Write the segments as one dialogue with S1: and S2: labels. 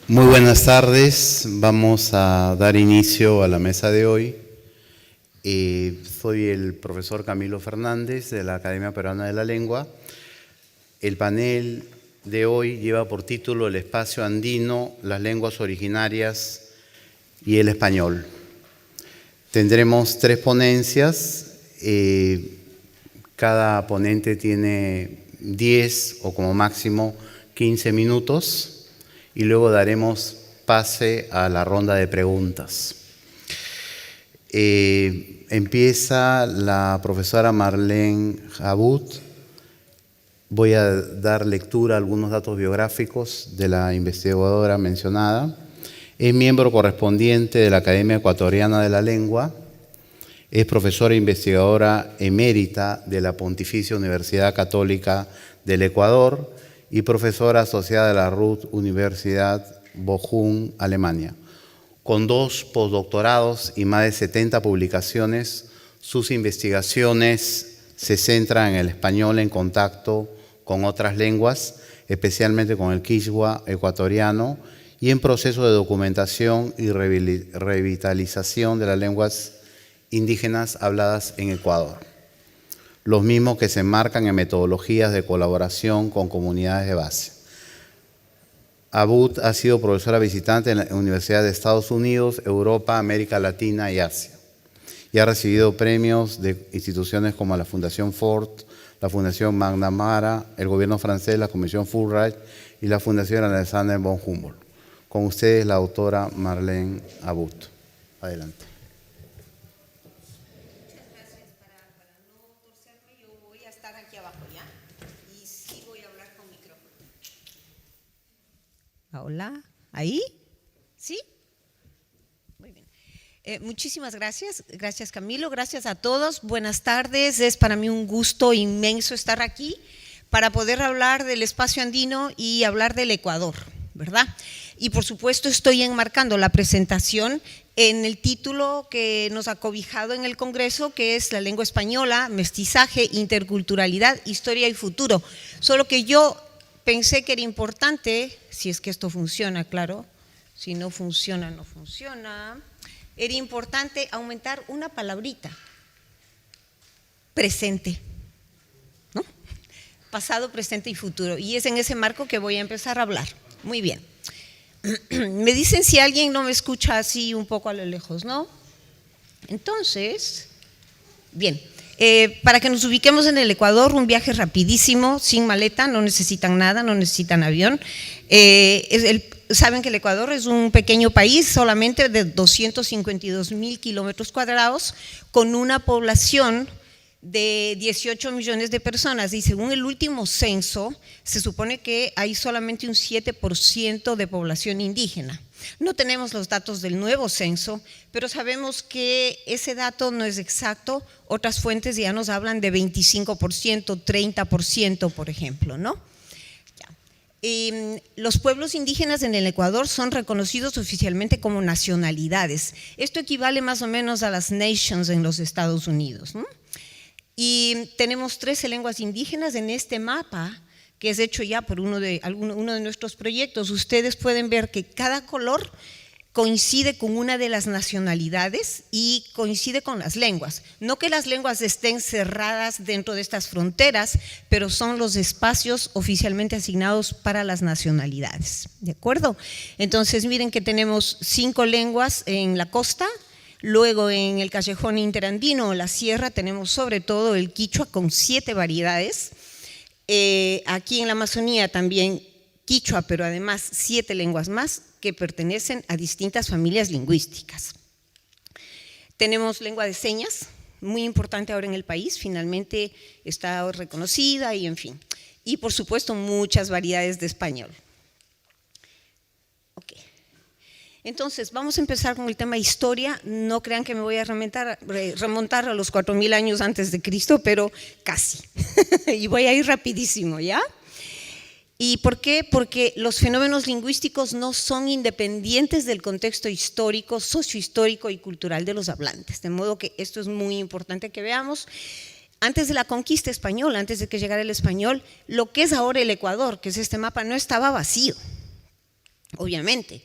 S1: Muy buenas tardes, vamos a dar inicio a la mesa de hoy. Soy el profesor Camilo Fernández de la Academia Peruana de la Lengua. El panel de hoy lleva por título El espacio andino, las lenguas originarias y el español. Tendremos 3 ponencias, cada ponente tiene 10 o como máximo 15 minutos. Y luego daremos pase a la ronda de preguntas. Empieza la profesora Marlene Abut. Voy a dar lectura a algunos datos biográficos de la investigadora mencionada. Es miembro correspondiente de la Academia Ecuatoriana de la Lengua. Es profesora e investigadora emérita de la Pontificia Universidad Católica del Ecuador y profesora asociada de la Ruhr Universidad Bochum, Alemania. Con 2 postdoctorados y más de 70 publicaciones, sus investigaciones se centran en el español en contacto con otras lenguas, especialmente con el quichua ecuatoriano, y en proceso de documentación y revitalización de las lenguas indígenas habladas en Ecuador. Los mismos que se enmarcan en metodologías de colaboración con comunidades de base. Abut ha sido profesora visitante en la Universidad de Estados Unidos, Europa, América Latina y Asia. Y ha recibido premios de instituciones como la Fundación Ford, la Fundación McNamara, el gobierno francés, la Comisión Fulbright y la Fundación Alexander von Humboldt. Con ustedes la autora Marlene Abut. Adelante.
S2: Hola, ¿ahí? ¿Sí? Muy bien. Muchísimas gracias. Gracias, Camilo. Gracias a todos. Buenas tardes. Es para mí un gusto inmenso estar aquí para poder hablar del espacio andino y hablar del Ecuador, ¿verdad? Y por supuesto estoy enmarcando la presentación en el título que nos ha cobijado en el Congreso, que es La lengua española, mestizaje, interculturalidad, historia y futuro. Solo que yo pensé que era importante, si es que esto funciona, claro, si no funciona, no funciona, era importante aumentar una palabrita, presente, ¿no? Pasado, presente y futuro, y es en ese marco que voy a empezar a hablar. Muy bien. Me dicen si alguien no me escucha así un poco a lo lejos, ¿no? Entonces, bien. Para que nos ubiquemos en el Ecuador, un viaje rapidísimo, sin maleta, no necesitan nada, no necesitan avión. Saben que el Ecuador es un pequeño país, solamente de 252.000 kilómetros cuadrados, con una población de 18 millones de personas, y según el último censo, se supone que hay solamente un 7% de población indígena. No tenemos los datos del nuevo censo, pero sabemos que ese dato no es exacto. Otras fuentes ya nos hablan de 25%, 30%, por ejemplo, ¿no? Los pueblos indígenas en el Ecuador son reconocidos oficialmente como nacionalidades. Esto equivale más o menos a las nations en los Estados Unidos, ¿no? Y tenemos 13 lenguas indígenas en este mapa, que es hecho ya por uno de nuestros proyectos. Ustedes pueden ver que cada color coincide con una de las nacionalidades y coincide con las lenguas. No que las lenguas estén cerradas dentro de estas fronteras, pero son los espacios oficialmente asignados para las nacionalidades, ¿de acuerdo? Entonces miren que tenemos 5 lenguas en la costa. Luego en el callejón interandino o la sierra tenemos sobre todo el quichua con 7 variedades. Aquí en la Amazonía también quichua, pero además 7 lenguas más que pertenecen a distintas familias lingüísticas. Tenemos lengua de señas, muy importante ahora en el país, finalmente está reconocida y en fin. Y por supuesto muchas variedades de español. Ok. Entonces, vamos a empezar con el tema historia. No crean que me voy a remontar a los 4.000 años antes de Cristo, pero casi. Y voy a ir rapidísimo, ¿ya? ¿Y por qué? Porque los fenómenos lingüísticos no son independientes del contexto histórico, sociohistórico y cultural de los hablantes. De modo que esto es muy importante que veamos. Antes de la conquista española, antes de que llegara el español, lo que es ahora el Ecuador, que es este mapa, no estaba vacío. obviamente.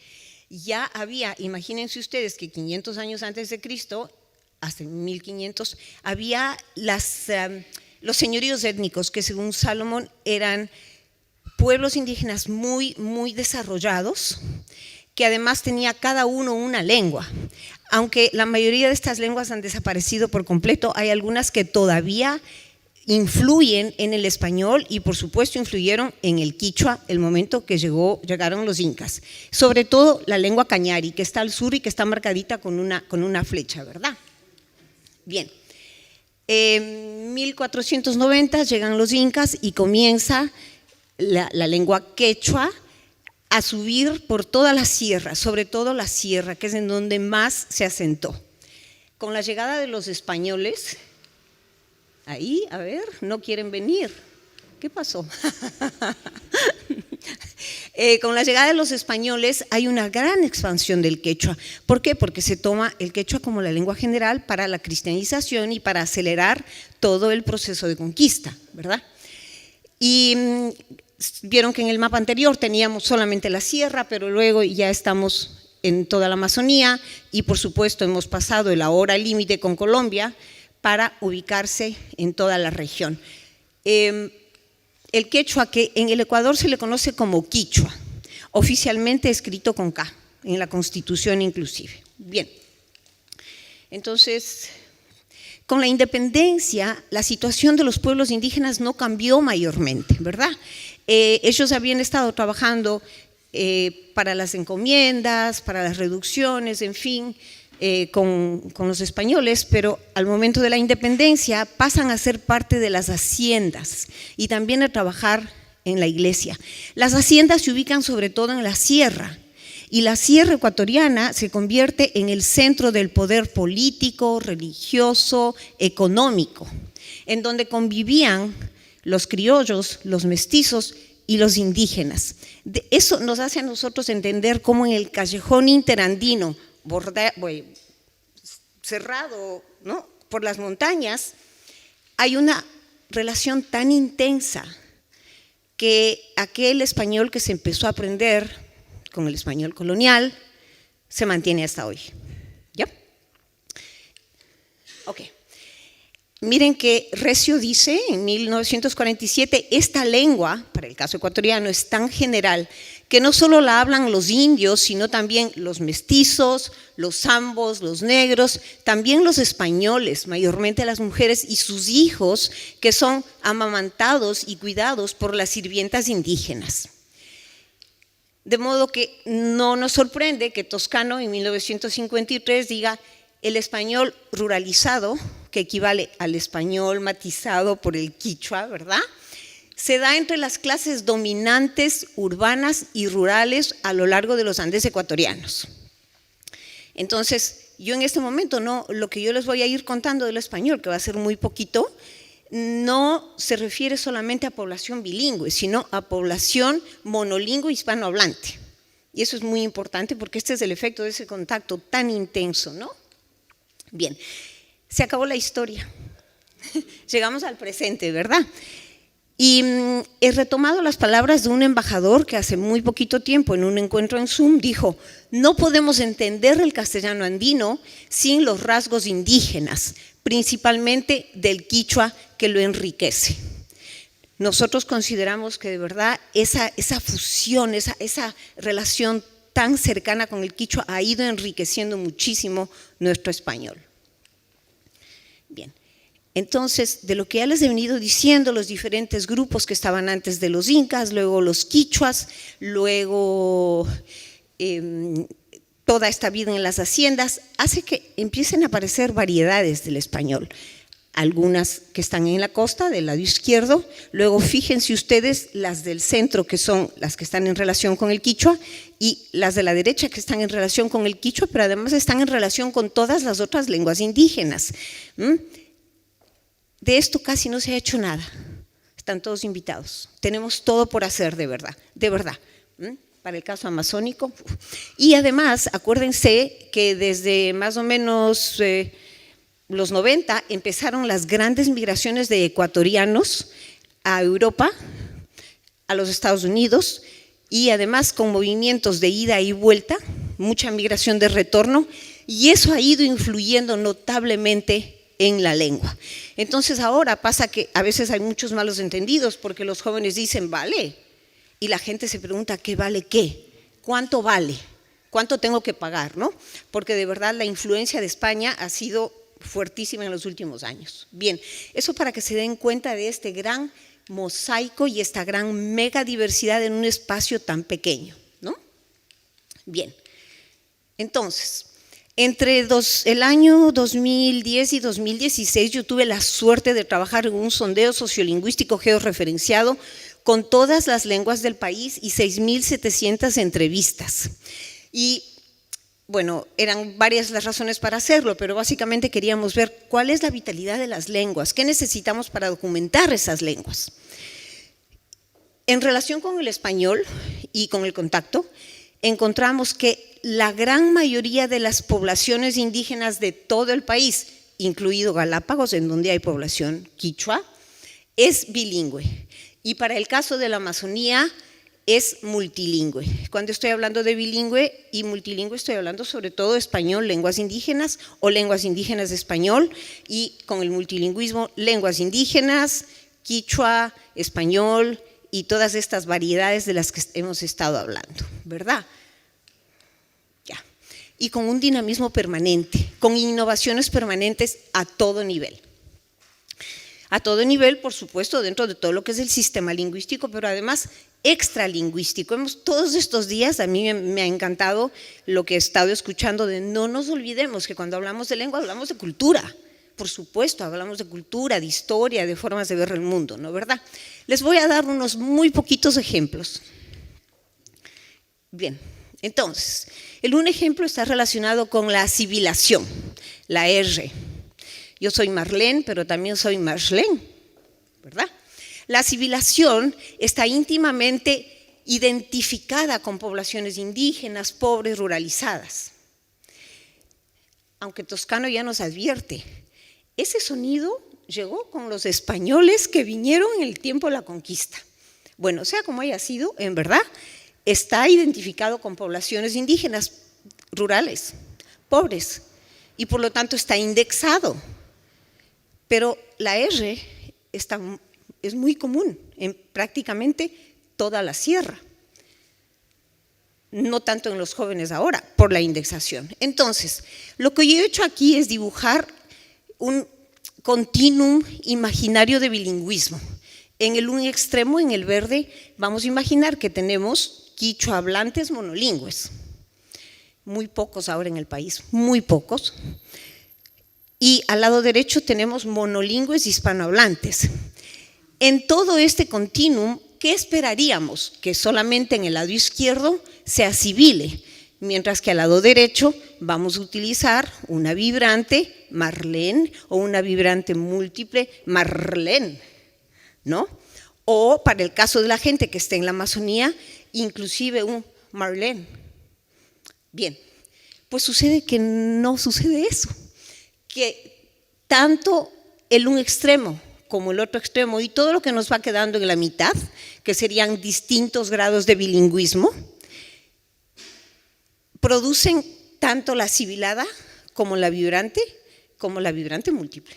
S2: Ya había, imagínense ustedes que 500 años antes de Cristo, hasta 1500, había los señoríos étnicos que según Salomón eran pueblos indígenas muy, muy desarrollados, que además tenía cada uno una lengua. Aunque la mayoría de estas lenguas han desaparecido por completo, hay algunas que todavía influyen en el español y por supuesto influyeron en el quichua el momento que llegaron los incas. Sobre todo la lengua cañari, que está al sur y que está marcadita con una flecha, ¿verdad? Bien, en 1490 llegan los incas y comienza la lengua quechua a subir por toda la sierra, sobre todo la sierra, que es en donde más se asentó. Con la llegada de los españoles, ahí, a ver, no quieren venir. ¿Qué pasó? Con la llegada de los españoles hay una gran expansión del quechua. ¿Por qué? Porque se toma el quechua como la lengua general para la cristianización y para acelerar todo el proceso de conquista, ¿verdad? Y vieron que en el mapa anterior teníamos solamente la sierra, pero luego ya estamos en toda la Amazonía y por supuesto hemos pasado el ahora límite con Colombia para ubicarse en toda la región. El quechua, que en el Ecuador se le conoce como quichua, oficialmente escrito con K, en la Constitución inclusive. Bien, entonces, con la independencia, la situación de los pueblos indígenas no cambió mayormente, ¿verdad? Ellos habían estado trabajando para las encomiendas, para las reducciones, en fin, con los españoles, pero al momento de la independencia pasan a ser parte de las haciendas y también a trabajar en la iglesia. Las haciendas se ubican sobre todo en la sierra y la sierra ecuatoriana se convierte en el centro del poder político, religioso, económico, en donde convivían los criollos, los mestizos y los indígenas. Eso nos hace a nosotros entender cómo en el callejón interandino, cerrado, ¿no?, por las montañas, hay una relación tan intensa que aquel español que se empezó a aprender con el español colonial se mantiene hasta hoy. ¿Ya? Ok. Miren que Recio dice en 1947, esta lengua, para el caso ecuatoriano, es tan general que no solo la hablan los indios, sino también los mestizos, los zambos, los negros, también los españoles, mayormente las mujeres y sus hijos, que son amamantados y cuidados por las sirvientas indígenas. De modo que no nos sorprende que Toscano en 1953 diga el español ruralizado, que equivale al español matizado por el quichua, ¿verdad?, se da entre las clases dominantes urbanas y rurales a lo largo de los Andes ecuatorianos. Entonces, yo en este momento, lo que yo les voy a ir contando del español, que va a ser muy poquito, no se refiere solamente a población bilingüe, sino a población monolingüe hispanohablante. Y eso es muy importante porque este es el efecto de ese contacto tan intenso, ¿no? Bien, se acabó la historia. Llegamos al presente, ¿verdad? Y he retomado las palabras de un embajador que hace muy poquito tiempo en un encuentro en Zoom dijo: no podemos entender el castellano andino sin los rasgos indígenas, principalmente del quichua que lo enriquece. Nosotros consideramos que de verdad esa fusión, esa relación tan cercana con el quichua ha ido enriqueciendo muchísimo nuestro español. Bien. Entonces, de lo que ya les he venido diciendo, los diferentes grupos que estaban antes de los incas, luego los quichuas, luego toda esta vida en las haciendas, hace que empiecen a aparecer variedades del español. Algunas que están en la costa, del lado izquierdo, luego fíjense ustedes las del centro, que son las que están en relación con el quichua, y las de la derecha que están en relación con el quichua, pero además están en relación con todas las otras lenguas indígenas. De esto casi no se ha hecho nada, están todos invitados, tenemos todo por hacer de verdad, para el caso amazónico. Y además, acuérdense que desde más o menos los 90 empezaron las grandes migraciones de ecuatorianos a Europa, a los Estados Unidos, y además con movimientos de ida y vuelta, mucha migración de retorno, y eso ha ido influyendo notablemente en la lengua. Entonces ahora pasa que a veces hay muchos malos entendidos porque los jóvenes dicen vale y la gente se pregunta ¿qué vale qué? ¿Cuánto vale? ¿Cuánto tengo que pagar? ¿No? Porque de verdad la influencia de España ha sido fuertísima en los últimos años. Bien, eso para que se den cuenta de este gran mosaico y esta gran mega diversidad en un espacio tan pequeño, ¿no? Bien, entonces, entre el año 2010 y 2016 yo tuve la suerte de trabajar en un sondeo sociolingüístico georreferenciado con todas las lenguas del país y 6.700 entrevistas. Y bueno, eran varias las razones para hacerlo, pero básicamente queríamos ver cuál es la vitalidad de las lenguas, qué necesitamos para documentar esas lenguas. En relación con el español y con el contacto, encontramos que la gran mayoría de las poblaciones indígenas de todo el país, incluido Galápagos, en donde hay población quichua, es bilingüe. Y para el caso de la Amazonía es multilingüe. Cuando estoy hablando de bilingüe y multilingüe estoy hablando sobre todo español, lenguas indígenas o lenguas indígenas de español, y con el multilingüismo lenguas indígenas, quichua, español y todas estas variedades de las que hemos estado hablando, ¿verdad? Ya. Y con un dinamismo permanente, con innovaciones permanentes a todo nivel. A todo nivel, por supuesto, dentro de todo lo que es el sistema lingüístico, pero además extralingüístico. Todos estos días a mí me ha encantado lo que he estado escuchando de no nos olvidemos que cuando hablamos de lengua hablamos de cultura. Por supuesto, hablamos de cultura, de historia, de formas de ver el mundo, ¿no? ¿Verdad? Les voy a dar unos muy poquitos ejemplos. Bien, entonces, un ejemplo está relacionado con la sibilación, la R. Yo soy Marlene, pero también soy Marlene, ¿verdad? La sibilación está íntimamente identificada con poblaciones indígenas, pobres, ruralizadas. Aunque Toscano ya nos advierte, ese sonido llegó con los españoles que vinieron en el tiempo de la conquista. Bueno, sea como haya sido, en verdad, está identificado con poblaciones indígenas, rurales, pobres, y por lo tanto está indexado. Pero la R es muy común en prácticamente toda la sierra, no tanto en los jóvenes ahora, por la indexación. Entonces, lo que yo he hecho aquí es dibujar un continuum imaginario de bilingüismo. En un extremo, en el verde, vamos a imaginar que tenemos quichua hablantes monolingües, muy pocos ahora en el país, muy pocos. Y al lado derecho tenemos monolingües hispanohablantes. En todo este continuum, ¿qué esperaríamos? Que solamente en el lado izquierdo se asibile, mientras que al lado derecho vamos a utilizar una vibrante Marlene o una vibrante múltiple Marlene, ¿no? O para el caso de la gente que esté en la Amazonía, inclusive un Marlene. Bien, pues sucede que no sucede eso, que tanto un extremo como el otro extremo y todo lo que nos va quedando en la mitad, que serían distintos grados de bilingüismo, producen tanto la sibilada como la vibrante múltiple.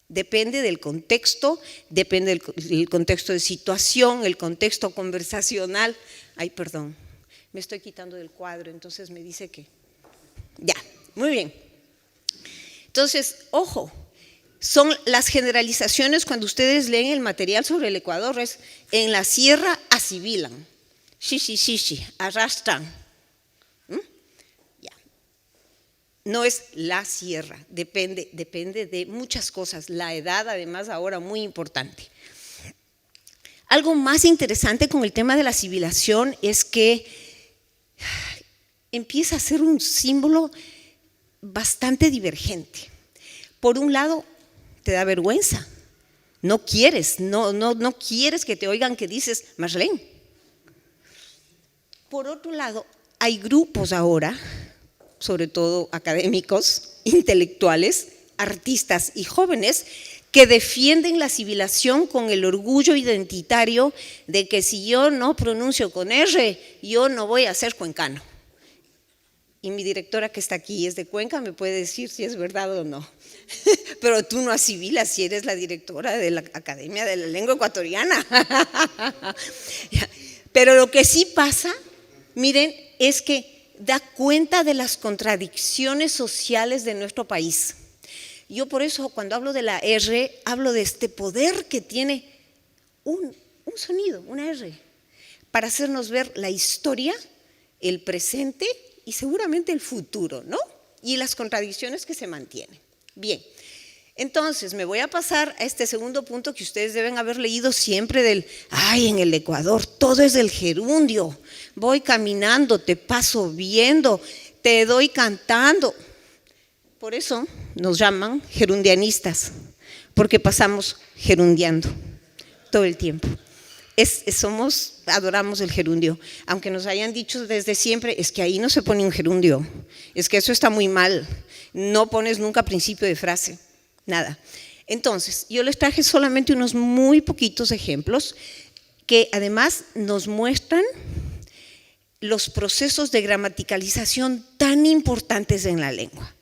S2: Depende del contexto, depende del contexto de situación, el contexto conversacional. Ay, perdón, me estoy quitando del cuadro, entonces me dice que… Ya, muy bien. Entonces, ojo, son las generalizaciones cuando ustedes leen el material sobre el Ecuador, es en la sierra asibilan, shishi, arrastran. Ya. No es la sierra, depende de muchas cosas, la edad además ahora muy importante. Algo más interesante con el tema de la sibilación es que empieza a ser un símbolo bastante divergente. Por un lado, te da vergüenza, no quieres que te oigan que dices Marlene. Por otro lado, hay grupos ahora, sobre todo académicos, intelectuales, artistas y jóvenes, que defienden la civilización con el orgullo identitario de que si yo no pronuncio con R, yo no voy a ser cuencano. Y mi directora que está aquí es de Cuenca, me puede decir si es verdad o no. Pero tú no asimilas si eres la directora de la Academia de la Lengua Ecuatoriana. Pero lo que sí pasa, miren, es que da cuenta de las contradicciones sociales de nuestro país. Yo por eso cuando hablo de la R, hablo de este poder que tiene un sonido, una R, para hacernos ver la historia, el presente y seguramente el futuro, ¿no? Y las contradicciones que se mantienen. Bien, entonces me voy a pasar a este segundo punto que ustedes deben haber leído siempre del, ay, en el Ecuador todo es del gerundio, voy caminando, te paso viendo, te doy cantando. Por eso nos llaman gerundianistas, porque pasamos gerundiando todo el tiempo. Adoramos el gerundio, aunque nos hayan dicho desde siempre, es que ahí no se pone un gerundio, es que eso está muy mal, no pones nunca principio de frase, nada. Entonces, yo les traje solamente unos muy poquitos ejemplos que además nos muestran los procesos de gramaticalización tan importantes en la lengua.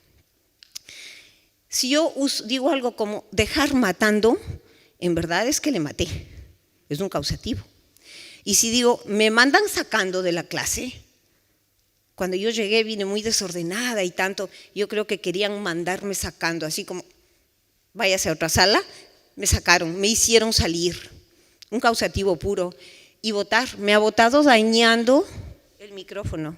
S2: Si yo digo algo como dejar matando, en verdad es que le maté, es un causativo. Y si digo me mandan sacando de la clase, cuando yo llegué vine muy desordenada y tanto, yo creo que querían mandarme sacando, así como váyase a otra sala, me sacaron, me hicieron salir, un causativo puro. Y votar, me ha votado dañando el micrófono,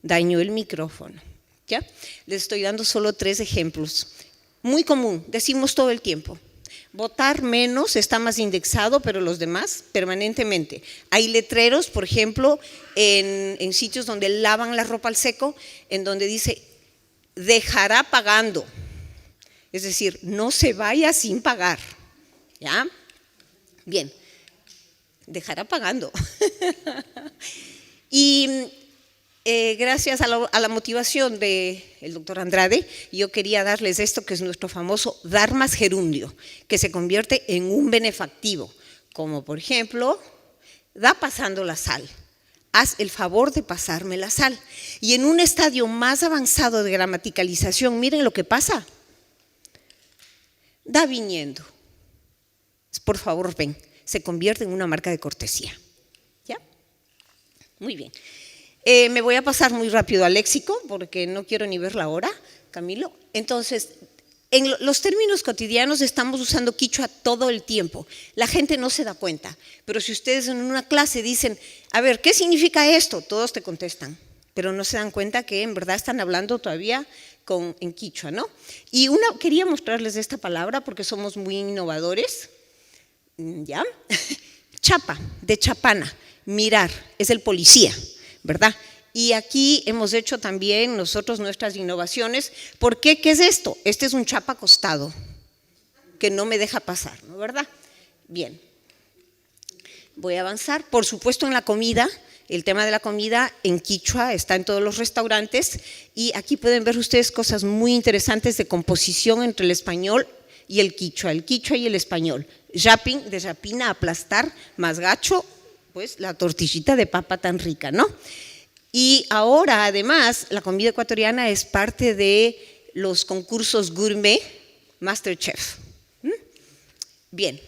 S2: dañó el micrófono. ¿Ya? Les estoy dando solo 3 ejemplos. Muy común, decimos todo el tiempo. Votar menos está más indexado, pero los demás permanentemente. Hay letreros, por ejemplo, en sitios donde lavan la ropa al seco, en donde dice dejará pagando. Es decir, no se vaya sin pagar. ¿Ya? Bien, dejará pagando. Y gracias a la motivación del doctor Andrade, yo quería darles esto que es nuestro famoso dar más gerundio, que se convierte en un benefactivo, como por ejemplo, da pasando la sal, haz el favor de pasarme la sal. Y en un estadio más avanzado de gramaticalización, miren lo que pasa, da viniendo, por favor ven, se convierte en una marca de cortesía. ¿Ya? Muy bien. Me voy a pasar muy rápido al léxico porque no quiero ni ver la hora, Camilo. Entonces, en los términos cotidianos estamos usando quichua todo el tiempo. La gente no se da cuenta, pero si ustedes en una clase dicen, a ver, ¿qué significa esto? Todos te contestan, pero no se dan cuenta que en verdad están hablando todavía en quichua, ¿no? Y quería mostrarles esta palabra porque somos muy innovadores, ¿ya? Chapa, de chapana, mirar, es el policía, ¿verdad? Y aquí hemos hecho también nosotros nuestras innovaciones. ¿Por qué? ¿Qué es esto? Este es un chapa acostado que no me deja pasar, ¿no? ¿Verdad? Bien. Voy a avanzar. Por supuesto en la comida, el tema de la comida en quichua está en todos los restaurantes y aquí pueden ver ustedes cosas muy interesantes de composición entre el español y el quichua y el español. Yaping, de yapina, aplastar, más gacho, pues la tortillita de papa tan rica, ¿no? Y ahora, además, la comida ecuatoriana es parte de los concursos gourmet MasterChef. Bien.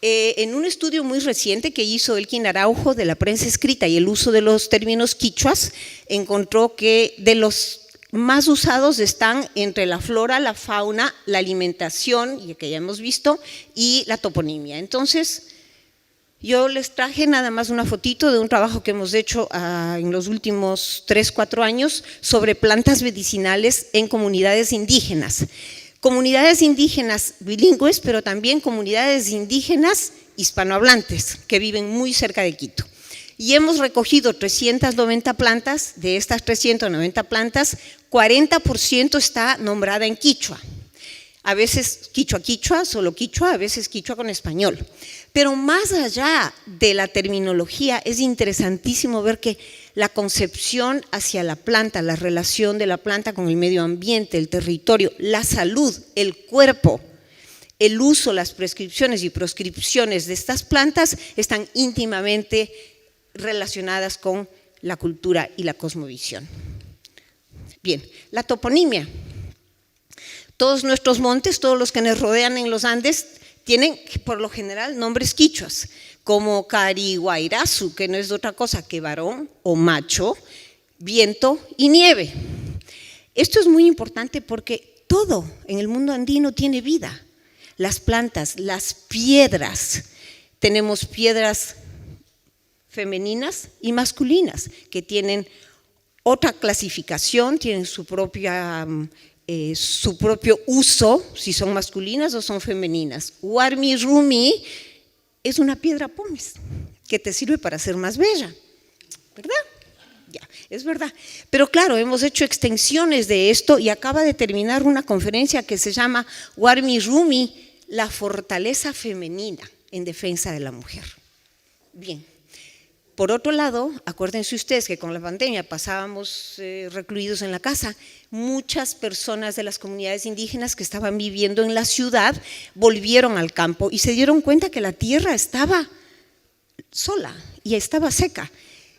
S2: En un estudio muy reciente que hizo Elkin Araujo de la prensa escrita y el uso de los términos quichuas, encontró que de los más usados están entre la flora, la fauna, la alimentación, y que ya hemos visto, y la toponimia. Entonces, yo les traje nada más una fotito de un trabajo que hemos hecho en los últimos 3-4 años sobre plantas medicinales en comunidades indígenas. Comunidades indígenas bilingües, pero también comunidades indígenas hispanohablantes que viven muy cerca de Quito. Y hemos recogido 390 plantas, de estas 390 plantas, 40% está nombrada en quichua. A veces quichua, solo quichua, a veces quichua con español. Pero más allá de la terminología, es interesantísimo ver que la concepción hacia la planta, la relación de la planta con el medio ambiente, el territorio, la salud, el cuerpo, el uso, las prescripciones y proscripciones de estas plantas están íntimamente relacionadas con la cultura y la cosmovisión. Bien, la toponimia. Todos nuestros montes, todos los que nos rodean en los Andes, tienen por lo general nombres quichuas, como Carihuayrazu, que no es otra cosa que varón o macho, viento y nieve. Esto es muy importante porque todo en el mundo andino tiene vida. Las plantas, las piedras, tenemos piedras femeninas y masculinas que tienen otra clasificación, tienen su propio uso, si son masculinas o son femeninas. Warmi Rumi es una piedra pómez que te sirve para ser más bella, ¿verdad? Ya, es verdad. Pero claro, hemos hecho extensiones de esto y acaba de terminar una conferencia que se llama Warmi Rumi, la fortaleza femenina en defensa de la mujer. Bien. Por otro lado, acuérdense ustedes que con la pandemia pasábamos recluidos en la casa. Muchas personas de las comunidades indígenas que estaban viviendo en la ciudad volvieron al campo y se dieron cuenta que la tierra estaba sola y estaba seca.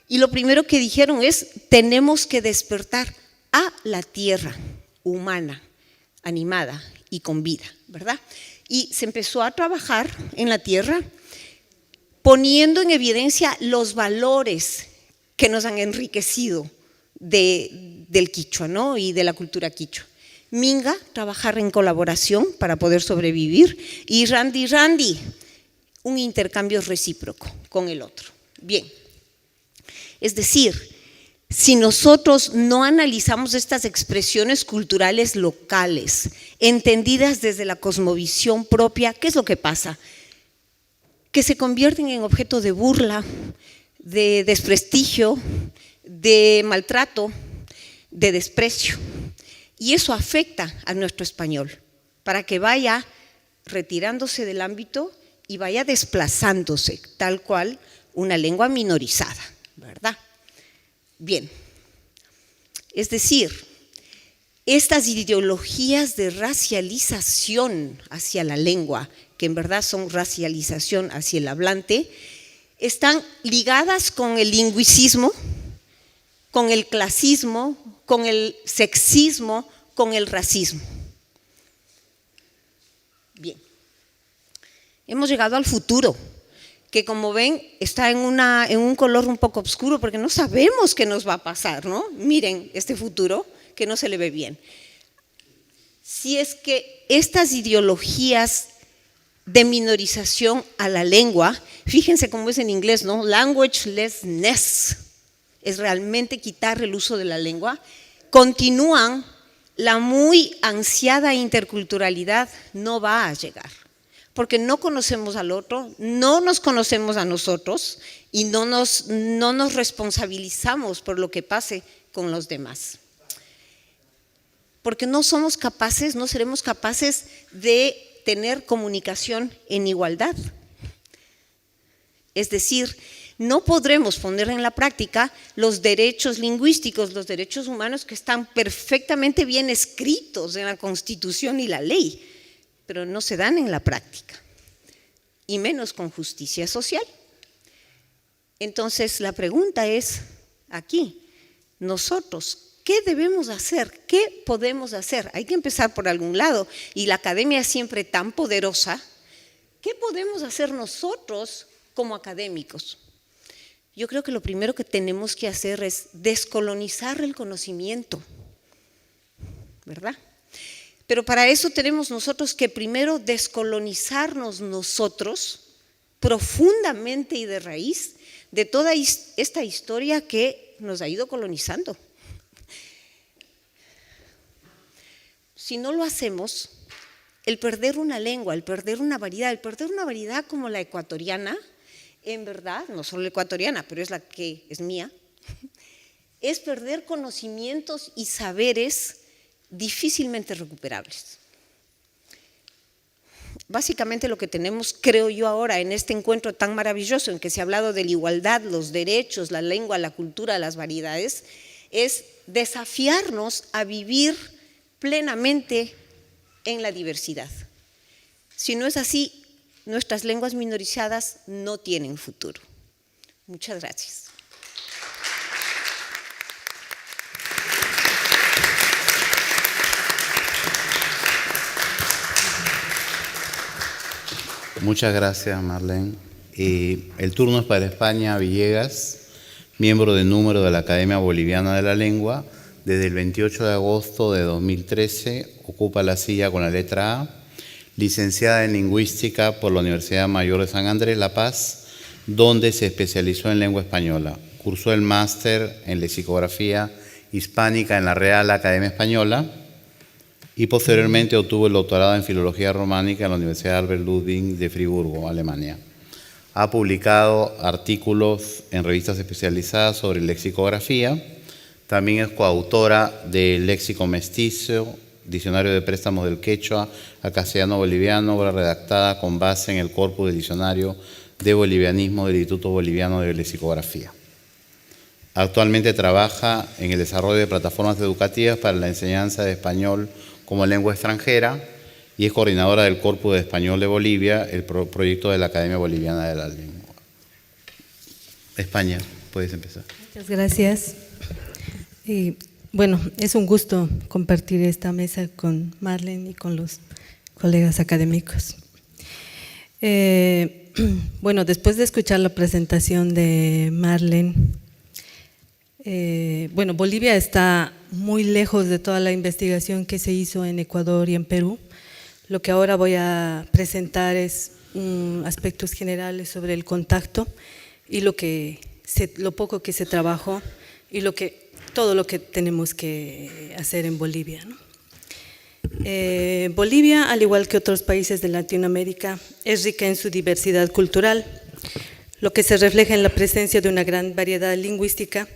S2: Y lo primero que dijeron es, tenemos que despertar a la tierra humana, animada y con vida, ¿verdad? Y se empezó a trabajar en la tierra poniendo en evidencia los valores que nos han enriquecido del quichua, ¿no? Y de la cultura quichua. Minga, trabajar en colaboración para poder sobrevivir, y Randi, un intercambio recíproco con el otro. Bien, es decir, si nosotros no analizamos estas expresiones culturales locales, entendidas desde la cosmovisión propia, ¿qué es lo que pasa? Que se convierten en objeto de burla, de desprestigio, de maltrato, de desprecio. Y eso afecta a nuestro español, para que vaya retirándose del ámbito y vaya desplazándose, tal cual una lengua minorizada, ¿verdad? Bien, es decir, estas ideologías de racialización hacia la lengua, que en verdad son racialización hacia el hablante, están ligadas con el lingüicismo, con el clasismo, con el sexismo, con el racismo. Bien, hemos llegado al futuro, que como ven está en un color un poco oscuro porque no sabemos qué nos va a pasar, ¿no? Miren este futuro que no se le ve bien. Si es que estas ideologías de minorización a la lengua, fíjense cómo es en inglés, ¿no? Languagelessness, es realmente quitar el uso de la lengua, continúan, la muy ansiada interculturalidad no va a llegar. Porque no conocemos al otro, no nos conocemos a nosotros y no nos responsabilizamos por lo que pase con los demás. Porque no somos capaces, no seremos capaces de tener comunicación en igualdad. Es decir, no podremos poner en la práctica los derechos lingüísticos, los derechos humanos que están perfectamente bien escritos en la Constitución y la ley, pero no se dan en la práctica, y menos con justicia social. Entonces la pregunta es aquí, nosotros, ¿qué debemos hacer? ¿Qué podemos hacer? Hay que empezar por algún lado, y la academia es siempre tan poderosa. ¿Qué podemos hacer nosotros como académicos? Yo creo que lo primero que tenemos que hacer es descolonizar el conocimiento, ¿verdad? Pero para eso tenemos nosotros que primero descolonizarnos nosotros profundamente y de raíz de toda esta historia que nos ha ido colonizando. Si no lo hacemos, el perder una lengua, el perder una variedad como la ecuatoriana, en verdad, no solo la ecuatoriana, pero es la que es mía, es perder conocimientos y saberes difícilmente recuperables. Básicamente lo que tenemos, creo yo ahora, en este encuentro tan maravilloso en que se ha hablado de la igualdad, los derechos, la lengua, la cultura, las variedades, es desafiarnos a vivir plenamente en la diversidad. Si no es así, nuestras lenguas minorizadas no tienen futuro. Muchas gracias.
S1: Muchas gracias, Marlene. El turno es para España Villegas, miembro de número de la Academia Boliviana de la Lengua. Desde el 28 de agosto de 2013 ocupa la silla con la letra A, licenciada en Lingüística por la Universidad Mayor de San Andrés, La Paz, donde se especializó en lengua española. Cursó el máster en Lexicografía Hispánica en la Real Academia Española y posteriormente obtuvo el doctorado en Filología Románica en la Universidad Albert Ludwig de Friburgo, Alemania. Ha publicado artículos en revistas especializadas sobre lexicografía. También es coautora del Léxico Mestizo, Diccionario de Préstamos del Quechua a Castellano Boliviano, obra redactada con base en el corpus del Diccionario de Bolivianismo del Instituto Boliviano de Lexicografía. Actualmente trabaja en el desarrollo de plataformas educativas para la enseñanza de español como lengua extranjera y es coordinadora del Corpus de Español de Bolivia, el proyecto de la Academia Boliviana de la Lengua. España, puedes empezar.
S3: Muchas gracias. Bueno, es un gusto compartir esta mesa con Marlene y con los colegas académicos. Bueno, después de escuchar la presentación de Marlene, bueno, Bolivia está muy lejos de toda la investigación que se hizo en Ecuador y en Perú. Lo que ahora voy a presentar es aspectos generales sobre el contacto y lo poco que se trabajó y todo lo que tenemos que hacer en Bolivia, ¿no? Bolivia, al igual que otros países de Latinoamérica, es rica en su diversidad cultural, lo que se refleja en la presencia de una gran variedad lingüística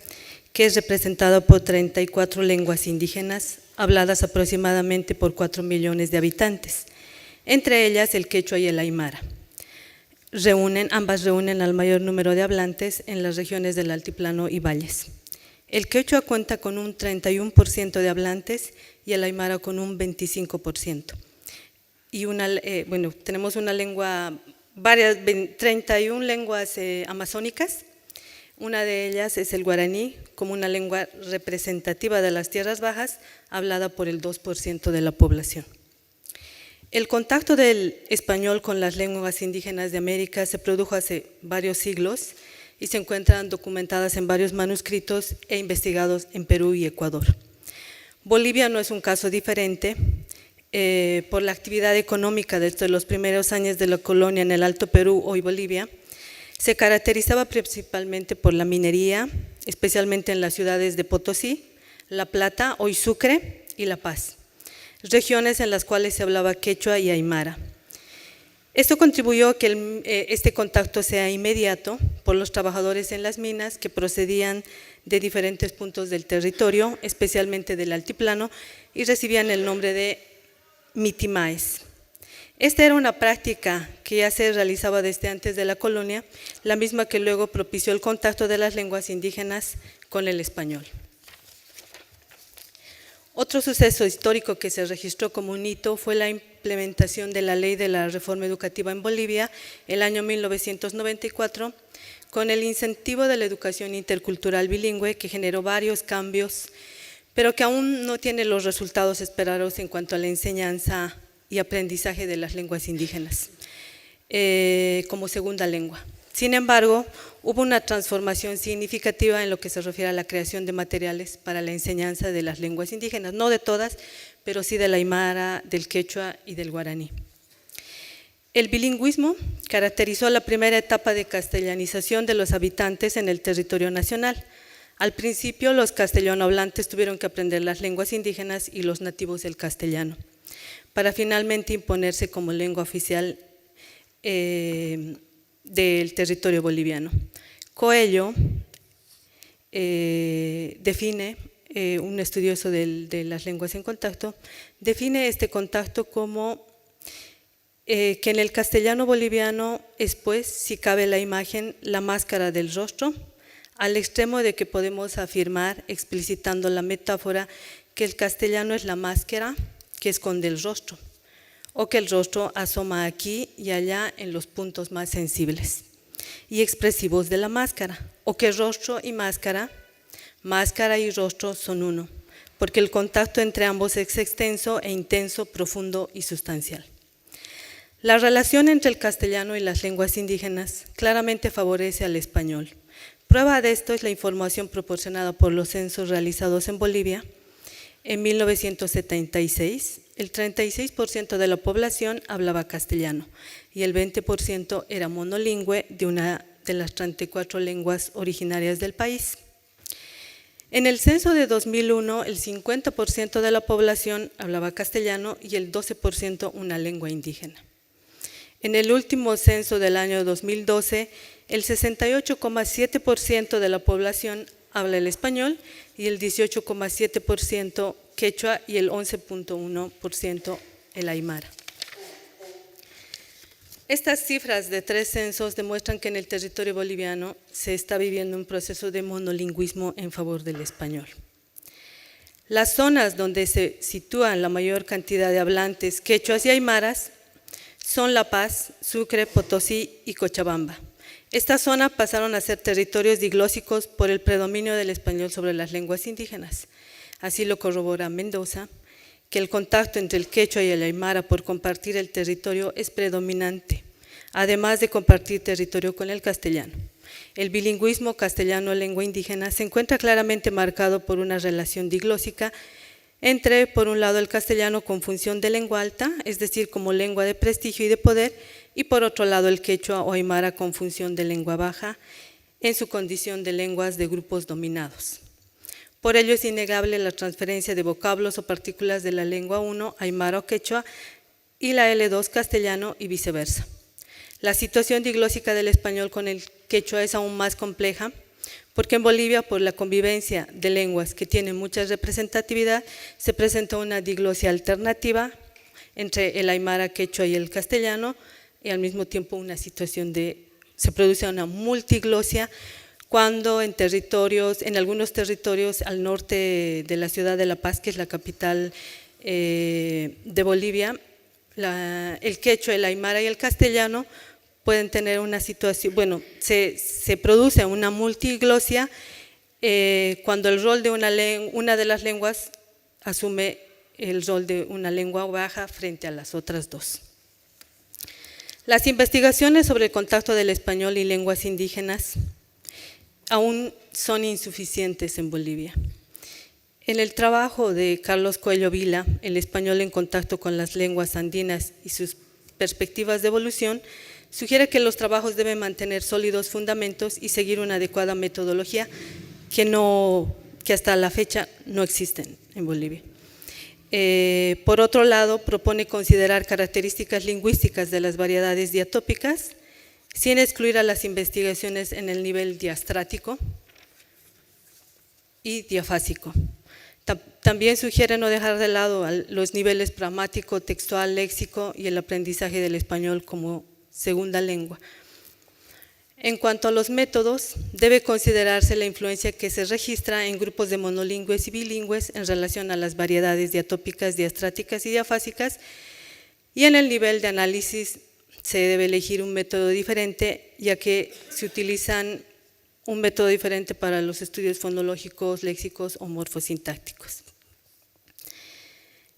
S3: que es representada por 34 lenguas indígenas, habladas aproximadamente por 4 millones de habitantes, entre ellas el quechua y el aymara. Ambas reúnen al mayor número de hablantes en las regiones del altiplano y valles. El quechua cuenta con un 31% de hablantes y el aymara con un 25%. Y tenemos una lengua, 31 lenguas amazónicas. Una de ellas es el guaraní, como una lengua representativa de las tierras bajas, hablada por el 2% de la población. El contacto del español con las lenguas indígenas de América se produjo hace varios siglos y se encuentran documentadas en varios manuscritos e investigados en Perú y Ecuador. Bolivia no es un caso diferente. Por la actividad económica desde los primeros años de la colonia en el Alto Perú, hoy Bolivia, se caracterizaba principalmente por la minería, especialmente en las ciudades de Potosí, La Plata, hoy Sucre y La Paz, regiones en las cuales se hablaba quechua y aymara. Esto contribuyó a que este contacto sea inmediato por los trabajadores en las minas que procedían de diferentes puntos del territorio, especialmente del altiplano, y recibían el nombre de mitimaes. Esta era una práctica que ya se realizaba desde antes de la colonia, la misma que luego propició el contacto de las lenguas indígenas con el español. Otro suceso histórico que se registró como un hito fue la implementación de la Ley de la Reforma Educativa en Bolivia, el año 1994, con el incentivo de la educación intercultural bilingüe, que generó varios cambios, pero que aún no tiene los resultados esperados en cuanto a la enseñanza y aprendizaje de las lenguas indígenas como segunda lengua. Sin embargo, hubo una transformación significativa en lo que se refiere a la creación de materiales para la enseñanza de las lenguas indígenas, no de todas, pero sí del aymara, del quechua y del guaraní. El bilingüismo caracterizó la primera etapa de castellanización de los habitantes en el territorio nacional. Al principio, los castellanohablantes tuvieron que aprender las lenguas indígenas y los nativos el castellano, para finalmente imponerse como lengua oficial del territorio boliviano. Coelho define, un estudioso de las lenguas en contacto, define este contacto como que en el castellano boliviano es, pues, si cabe la imagen, la máscara del rostro, al extremo de que podemos afirmar, explicitando la metáfora, que el castellano es la máscara que esconde el rostro, o que el rostro asoma aquí y allá en los puntos más sensibles y expresivos de la máscara, o que rostro y máscara y rostro son uno, porque el contacto entre ambos es extenso e intenso, profundo y sustancial. La relación entre el castellano y las lenguas indígenas claramente favorece al español. Prueba de esto es la información proporcionada por los censos realizados en Bolivia. En 1976, el 36% de la población hablaba castellano y el 20% era monolingüe de una de las 34 lenguas originarias del país. En el censo de 2001, el 50% de la población hablaba castellano y el 12% una lengua indígena. En el último censo del año 2012, el 68,7% de la población habla el español y el 18,7% quechua y el 11,1% el aymara. Estas cifras de 3 censos demuestran que en el territorio boliviano se está viviendo un proceso de monolingüismo en favor del español. Las zonas donde se sitúan la mayor cantidad de hablantes quechuas y aymaras son La Paz, Sucre, Potosí y Cochabamba. Estas zonas pasaron a ser territorios diglósicos por el predominio del español sobre las lenguas indígenas. Así lo corrobora Mendoza, que el contacto entre el quechua y el aymara por compartir el territorio es predominante, además de compartir territorio con el castellano. El bilingüismo castellano-lengua indígena se encuentra claramente marcado por una relación diglósica entre, por un lado, el castellano con función de lengua alta, es decir, como lengua de prestigio y de poder, y por otro lado, el quechua o aymara con función de lengua baja, en su condición de lenguas de grupos dominados. Por ello es innegable la transferencia de vocablos o partículas de la lengua 1, aymara o quechua, y la L2 castellano y viceversa. La situación diglósica del español con el quechua es aún más compleja, porque en Bolivia, por la convivencia de lenguas que tienen mucha representatividad, se presenta una diglosia alternativa entre el aymara, quechua y el castellano, y al mismo tiempo una situación se produce una multiglosia cuando en algunos territorios al norte de la ciudad de La Paz, que es la capital de Bolivia, el quechua, el aymara y el castellano pueden tener una situación, se produce una multiglosia cuando el rol de una de las lenguas asume el rol de una lengua baja frente a las otras dos. Las investigaciones sobre el contacto del español y lenguas indígenas aún son insuficientes en Bolivia. En el trabajo de Carlos Coello Vila, El español en contacto con las lenguas andinas y sus perspectivas de evolución, sugiere que los trabajos deben mantener sólidos fundamentos y seguir una adecuada metodología que hasta la fecha no existen en Bolivia. Por otro lado, propone considerar características lingüísticas de las variedades diatópicas sin excluir a las investigaciones en el nivel diastrático y diafásico. También sugiere no dejar de lado los niveles pragmático, textual, léxico y el aprendizaje del español como segunda lengua. En cuanto a los métodos, debe considerarse la influencia que se registra en grupos de monolingües y bilingües en relación a las variedades diatópicas, diastráticas y diafásicas, y en el nivel de análisis se debe elegir un método diferente, ya que se utilizan un método diferente para los estudios fonológicos, léxicos o morfosintácticos.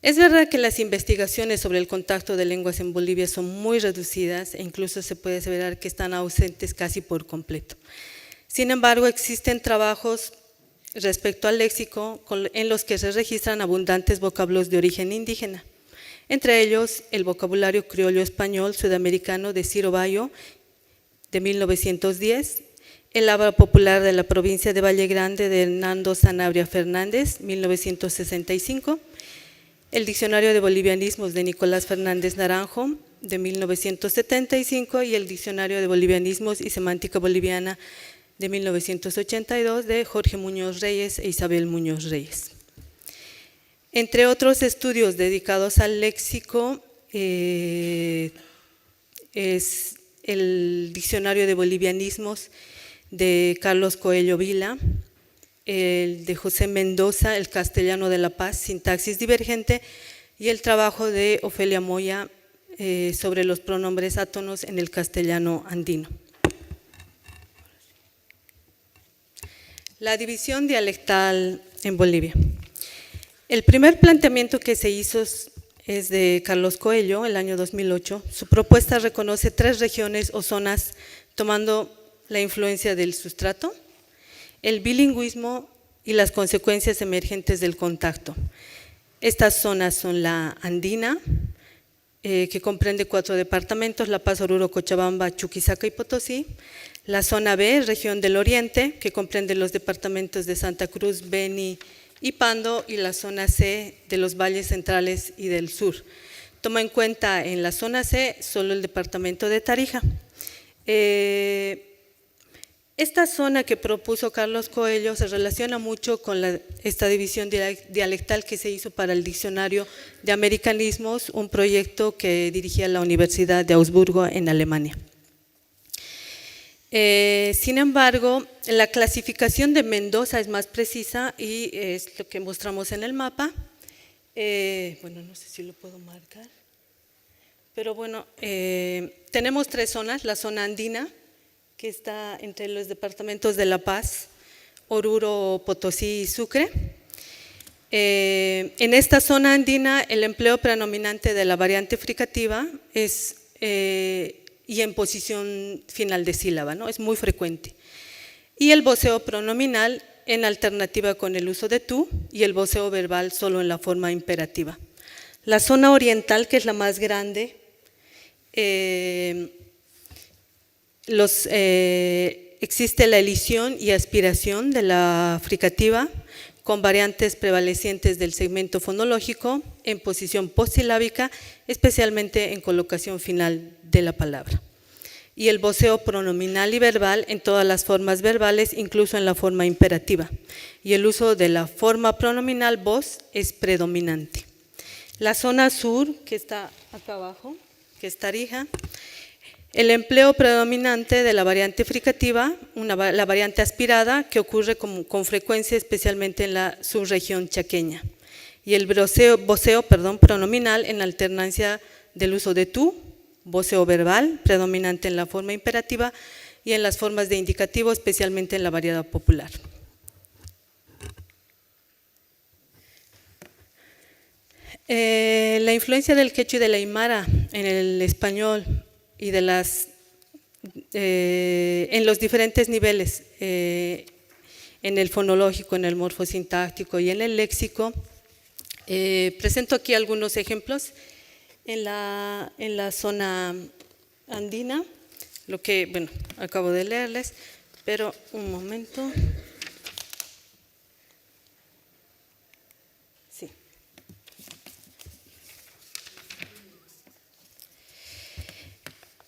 S3: Es verdad que las investigaciones sobre el contacto de lenguas en Bolivia son muy reducidas e incluso se puede aseverar que están ausentes casi por completo. Sin embargo, existen trabajos respecto al léxico en los que se registran abundantes vocablos de origen indígena, entre ellos el vocabulario criollo español sudamericano de Ciro Bayo de 1910, el habla popular de la provincia de Valle Grande de Hernando Sanabria Fernández, 1965, el Diccionario de Bolivianismos de Nicolás Fernández Naranjo, de 1975, y el Diccionario de Bolivianismos y Semántica Boliviana, de 1982, de Jorge Muñoz Reyes e Isabel Muñoz Reyes. Entre otros estudios dedicados al léxico, es el Diccionario de Bolivianismos de Carlos Coello Vila, el de José Mendoza, El castellano de La Paz, sintaxis divergente, y el trabajo de Ofelia Moya, sobre los pronombres átonos en el castellano andino. La división dialectal en Bolivia. El primer planteamiento que se hizo es de Carlos Coello, el año 2008. Su propuesta reconoce 3 regiones o zonas tomando la influencia del sustrato, el bilingüismo y las consecuencias emergentes del contacto. Estas zonas son la andina, que comprende 4 departamentos, La Paz, Oruro, Cochabamba, Chuquisaca y Potosí. La zona B, región del oriente, que comprende los departamentos de Santa Cruz, Beni y Pando, y la zona C de los valles centrales y del sur. Toma en cuenta en la zona C solo el departamento de Tarija. Esta zona que propuso Carlos Coello se relaciona mucho con esta división dialectal que se hizo para el Diccionario de Americanismos, un proyecto que dirigía la Universidad de Augsburgo en Alemania. Sin embargo, la clasificación de Mendoza es más precisa y es lo que mostramos en el mapa. Bueno, no sé si lo puedo marcar, pero bueno, tenemos 3 zonas: la zona andina, que está entre los departamentos de La Paz, Oruro, Potosí y Sucre. En esta zona andina el empleo predominante de la variante fricativa es y en posición final de sílaba, ¿no? Es muy frecuente. Y el voceo pronominal en alternativa con el uso de tú, y el voceo verbal solo en la forma imperativa. La zona oriental, que es la más grande, existe la elisión y aspiración de la fricativa con variantes prevalecientes del segmento fonológico en posición postsilábica, especialmente en colocación final de la palabra. Y el voceo pronominal y verbal en todas las formas verbales, incluso en la forma imperativa. Y el uso de la forma pronominal vos es predominante. La zona sur, que está acá abajo, que es Tarija, el empleo predominante de la variante fricativa, la variante aspirada, que ocurre con frecuencia especialmente en la subregión chaqueña. Y el voceo pronominal en alternancia del uso de tú, voceo verbal, predominante en la forma imperativa y en las formas de indicativo, especialmente en la variedad popular. La influencia del quechua y de la aymara en el español y de en los diferentes niveles, en el fonológico, en el morfosintáctico y en el léxico. Presento aquí algunos ejemplos en la zona andina, lo que, bueno, acabo de leerles, pero un momento. Sí.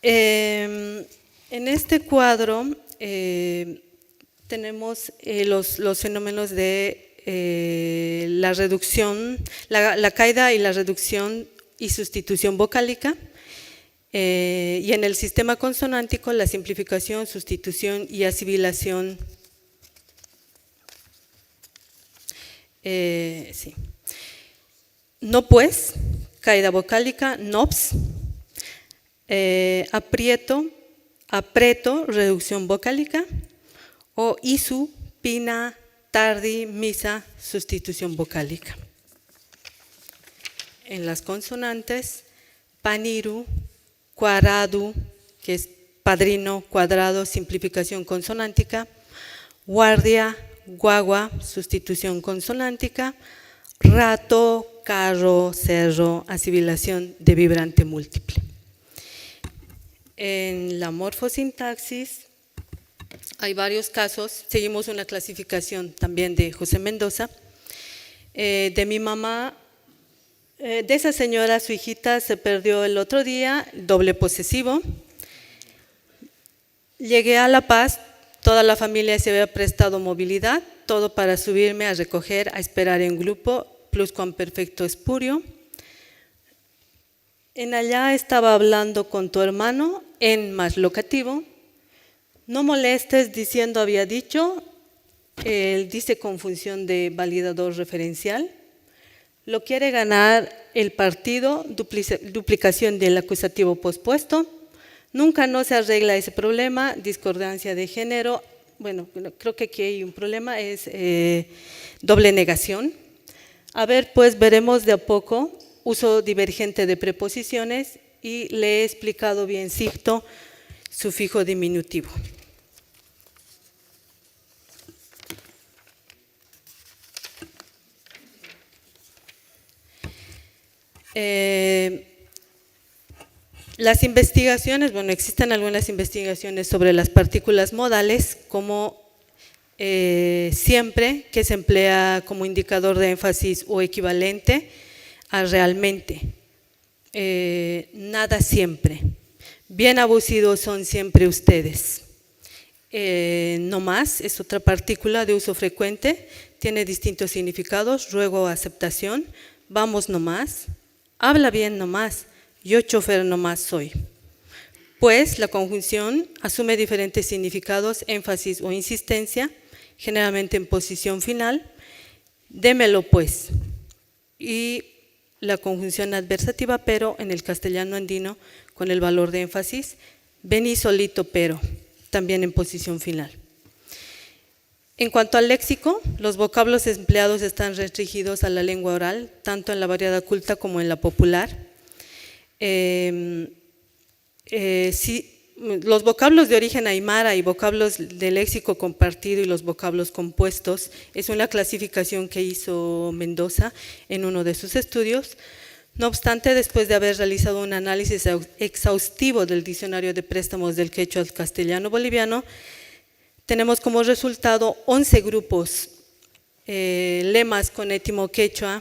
S3: En este cuadro tenemos los fenómenos de la reducción, la caída y la reducción y sustitución vocálica, y en el sistema consonántico la simplificación, sustitución y asimilación. Sí. No pues, caída vocálica, nops. Aprieto, apreto, reducción vocálica, o isu, pina, tardi, misa, sustitución vocálica. En las consonantes, paniru, cuadrado, que es padrino, cuadrado, simplificación consonántica, guardia, guagua, sustitución consonántica, rato, carro, cerro, asimilación de vibrante múltiple. En la morfosintaxis hay varios casos, seguimos una clasificación también de José Mendoza. De mi mamá, de esa señora, su hijita se perdió el otro día, doble posesivo. Llegué a La Paz, toda la familia se había prestado movilidad, todo para subirme a recoger, a esperar en grupo, pluscuamperfecto espurio. En allá estaba hablando con tu hermano, en más locativo. No molestes diciendo había dicho, él dice con función de validador referencial. Lo quiere ganar el partido, duplicación del acusativo pospuesto. Nunca no se arregla ese problema, discordancia de género. Bueno, creo que aquí hay un problema, es doble negación. A ver, pues veremos de a poco uso divergente de preposiciones y le he explicado bien cito, sufijo diminutivo. Las investigaciones, bueno, existen algunas investigaciones sobre las partículas modales, como siempre que se emplea como indicador de énfasis o equivalente a realmente. Nada siempre. Bien abusivos son siempre ustedes. No más es otra partícula de uso frecuente, tiene distintos significados, ruego aceptación, vamos no más. Habla bien nomás, yo chofer nomás soy. Pues la conjunción asume diferentes significados, énfasis o insistencia, generalmente en posición final. Démelo pues. Y la conjunción adversativa pero en el castellano andino con el valor de énfasis. Vení solito pero, también en posición final. En cuanto al léxico, los vocablos empleados están restringidos a la lengua oral, tanto en la variada culta como en la popular. Los vocablos de origen aymara y vocablos de léxico compartido y los vocablos compuestos es una clasificación que hizo Mendoza en uno de sus estudios. No obstante, después de haber realizado un análisis exhaustivo del diccionario de préstamos del quechua al castellano boliviano, tenemos como resultado 11 grupos, lemas con étimo quechua,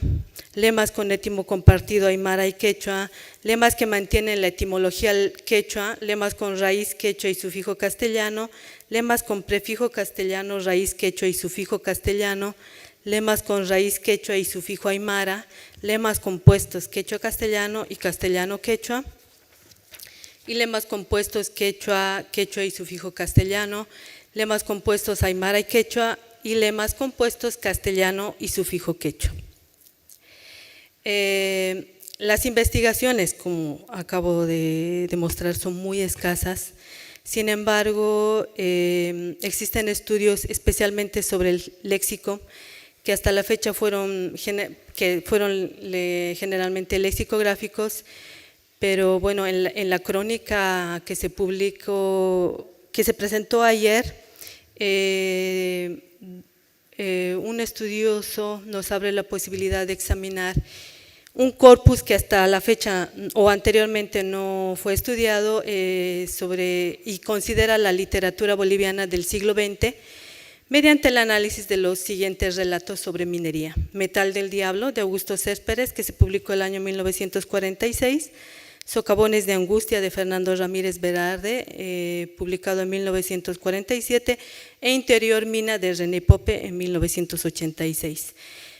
S3: lemas con étimo compartido aymara y quechua, lemas que mantienen la etimología quechua, lemas con raíz quechua y sufijo castellano, lemas con prefijo castellano, raíz quechua y sufijo castellano, lemas con raíz quechua y sufijo aymara, lemas compuestos quechua castellano y castellano quechua, y lemas compuestos quechua, quechua y sufijo castellano, lemas compuestos aymara y quechua y lemas compuestos castellano y sufijo quechua. Las investigaciones, como acabo de demostrar, son muy escasas. Sin embargo, existen estudios especialmente sobre el léxico que hasta la fecha fueron generalmente lexicográficos, pero bueno, en la crónica que se publicó, que se presentó ayer, un estudioso nos abre la posibilidad de examinar un corpus que hasta la fecha o anteriormente no fue estudiado y considera la literatura boliviana del siglo XX mediante el análisis de los siguientes relatos sobre minería. Metal del Diablo, de Augusto Céspedes, que se publicó el año 1946, Socavones de Angustia, de Fernando Ramírez Berarde, publicado en 1947, e Interior Mina, de René Pope, en 1986.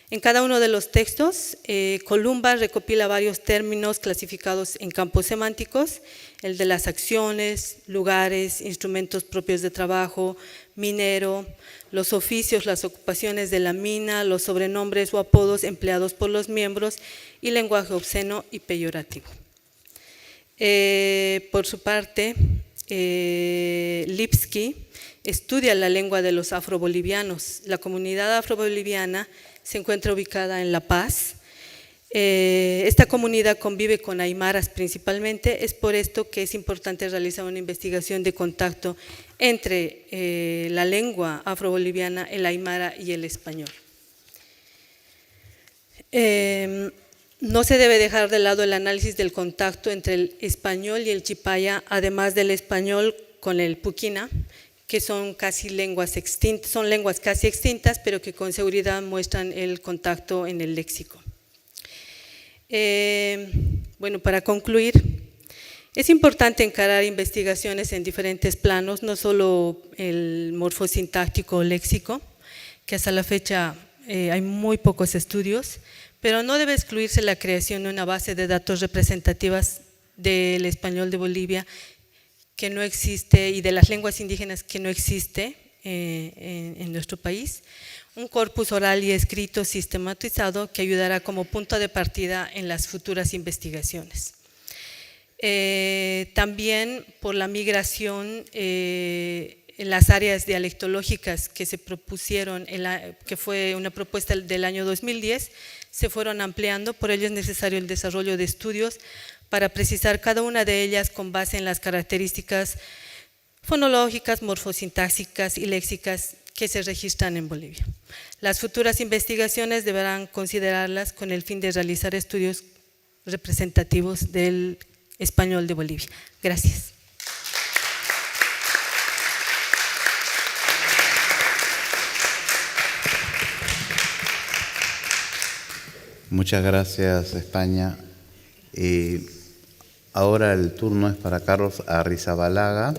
S3: En cada uno de los textos, Columba recopila varios términos clasificados en campos semánticos, el de las acciones, lugares, instrumentos propios de trabajo, minero, los oficios, las ocupaciones de la mina, los sobrenombres o apodos empleados por los miembros y lenguaje obsceno y peyorativo. Por su parte, Lipski estudia la lengua de los afrobolivianos. La comunidad afroboliviana se encuentra ubicada en La Paz. Esta comunidad convive con aymaras principalmente, es por esto que es importante realizar una investigación de contacto entre la lengua afroboliviana, el aymara y el español. No se debe dejar de lado el análisis del contacto entre el español y el chipaya, además del español con el puquina, que son casi lenguas extintas, son lenguas casi extintas, pero que con seguridad muestran el contacto en el léxico. Bueno, para concluir, es importante encarar investigaciones en diferentes planos, no solo el morfosintáctico o léxico, que hasta la fecha hay muy pocos estudios, pero no debe excluirse la creación de una base de datos representativas del español de Bolivia que no existe y de las lenguas indígenas que no existe en nuestro país, un corpus oral y escrito sistematizado que ayudará como punto de partida en las futuras investigaciones. También por la migración en las áreas dialectológicas que se propusieron, que fue una propuesta del año 2010, se fueron ampliando, por ello es necesario el desarrollo de estudios para precisar cada una de ellas con base en las características fonológicas, morfosintácticas y léxicas que se registran en Bolivia. Las futuras investigaciones deberán considerarlas con el fin de realizar estudios representativos del español de Bolivia. Gracias.
S1: Muchas gracias, España. Ahora el turno es para Carlos Arrizabalaga,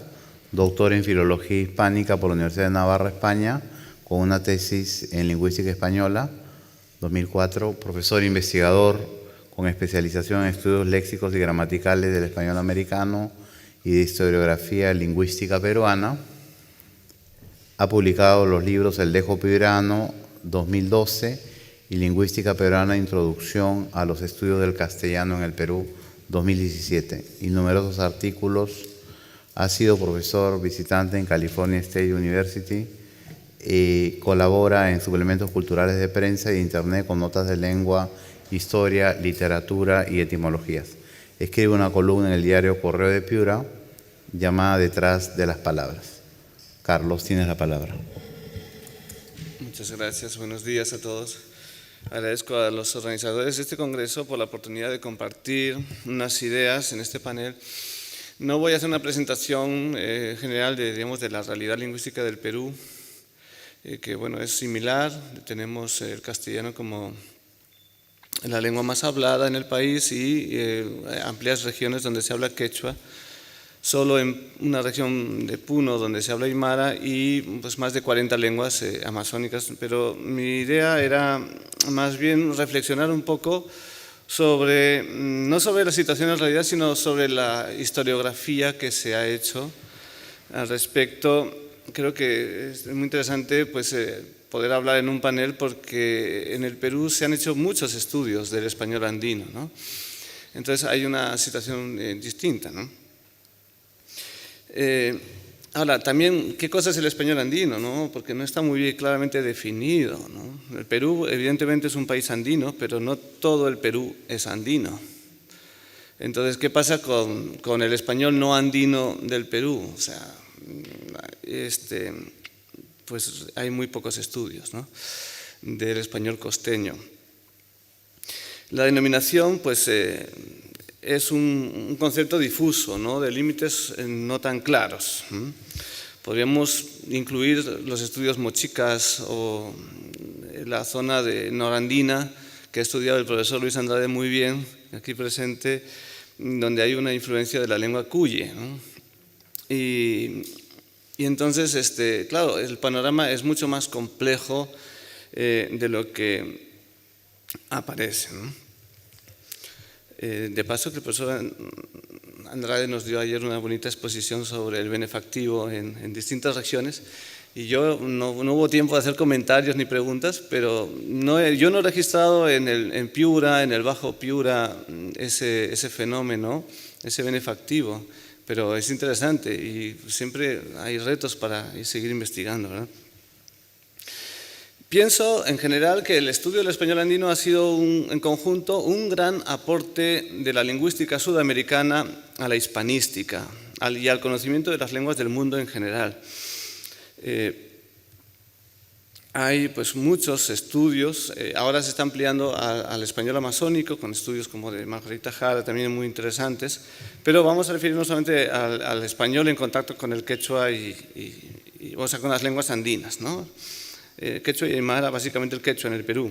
S1: doctor en Filología Hispánica por la Universidad de Navarra, España, con una tesis en Lingüística Española, 2004, profesor investigador con especialización en estudios léxicos y gramaticales del español americano y de historiografía lingüística peruana. Ha publicado los libros El Dejo Piurano, 2012, y Lingüística Peruana, Introducción a los Estudios del Castellano en el Perú, 2017, y numerosos artículos. Ha sido profesor visitante en California State University y colabora en suplementos culturales de prensa y de internet con notas de lengua, historia, literatura y etimologías. Escribe una columna en el diario Correo de Piura llamada Detrás de las Palabras. Carlos, tienes la palabra.
S4: Muchas gracias, buenos días a todos. Agradezco a los organizadores de este congreso por la oportunidad de compartir unas ideas en este panel. No voy a hacer una presentación general de la realidad lingüística del Perú, que bueno, es similar. Tenemos el castellano como la lengua más hablada en el país y amplias regiones donde se habla quechua. Solo en una región de Puno donde se habla aymara y pues más de 40 lenguas amazónicas, pero mi idea era más bien reflexionar un poco sobre, no sobre la situación en realidad, sino sobre la historiografía que se ha hecho al respecto. Creo que es muy interesante pues, poder hablar en un panel porque en el Perú se han hecho muchos estudios del español andino, ¿no? Entonces hay una situación distinta, ¿no? Ahora, también, ¿qué cosa es el español andino, no? Porque no está muy claramente definido, ¿no? El Perú, evidentemente, es un país andino, pero no todo el Perú es andino. Entonces, ¿qué pasa con el español no andino del Perú? O sea, pues hay muy pocos estudios, ¿no?, del español costeño. La denominación, pues, es un concepto difuso, ¿no?, de límites no tan claros. Podríamos incluir los estudios mochicas o la zona de norandina, que ha estudiado el profesor Luis Andrade muy bien, aquí presente, donde hay una influencia de la lengua cuye, ¿no? Y entonces, claro, el panorama es mucho más complejo de lo que aparece, ¿no? De paso, que el profesor Andrade nos dio ayer una bonita exposición sobre el benefactivo en distintas regiones y yo no hubo tiempo de hacer comentarios ni preguntas, pero yo no he registrado en Piura, en el Bajo Piura, ese fenómeno, ese benefactivo, pero es interesante y siempre hay retos para seguir investigando, ¿verdad? Pienso, en general, que el estudio del español andino ha sido, en conjunto, un gran aporte de la lingüística sudamericana a la hispanística y al conocimiento de las lenguas del mundo en general. Hay pues, muchos estudios, ahora se está ampliando al español amazónico, con estudios como de Margarita Jara, también muy interesantes, pero vamos a referirnos solamente al español en contacto con el quechua o sea, con las lenguas andinas, ¿no? Quechua y aymara, básicamente el quechua en el Perú.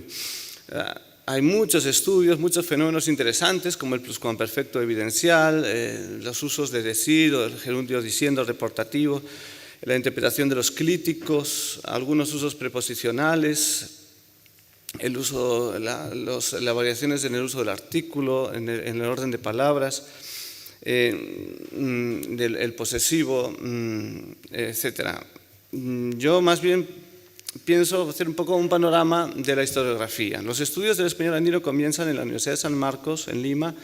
S4: Hay muchos estudios, muchos fenómenos interesantes, como el pluscuamperfecto evidencial, los usos de decir o el gerundio diciendo reportativo, la interpretación de los clíticos, algunos usos preposicionales, el uso, las variaciones en el uso del artículo, en el orden de palabras, el posesivo, etcétera. yo más bien pienso hacer un poco un panorama de la historiografía. Los estudios del español andino comienzan en la Universidad de San Marcos, en Lima,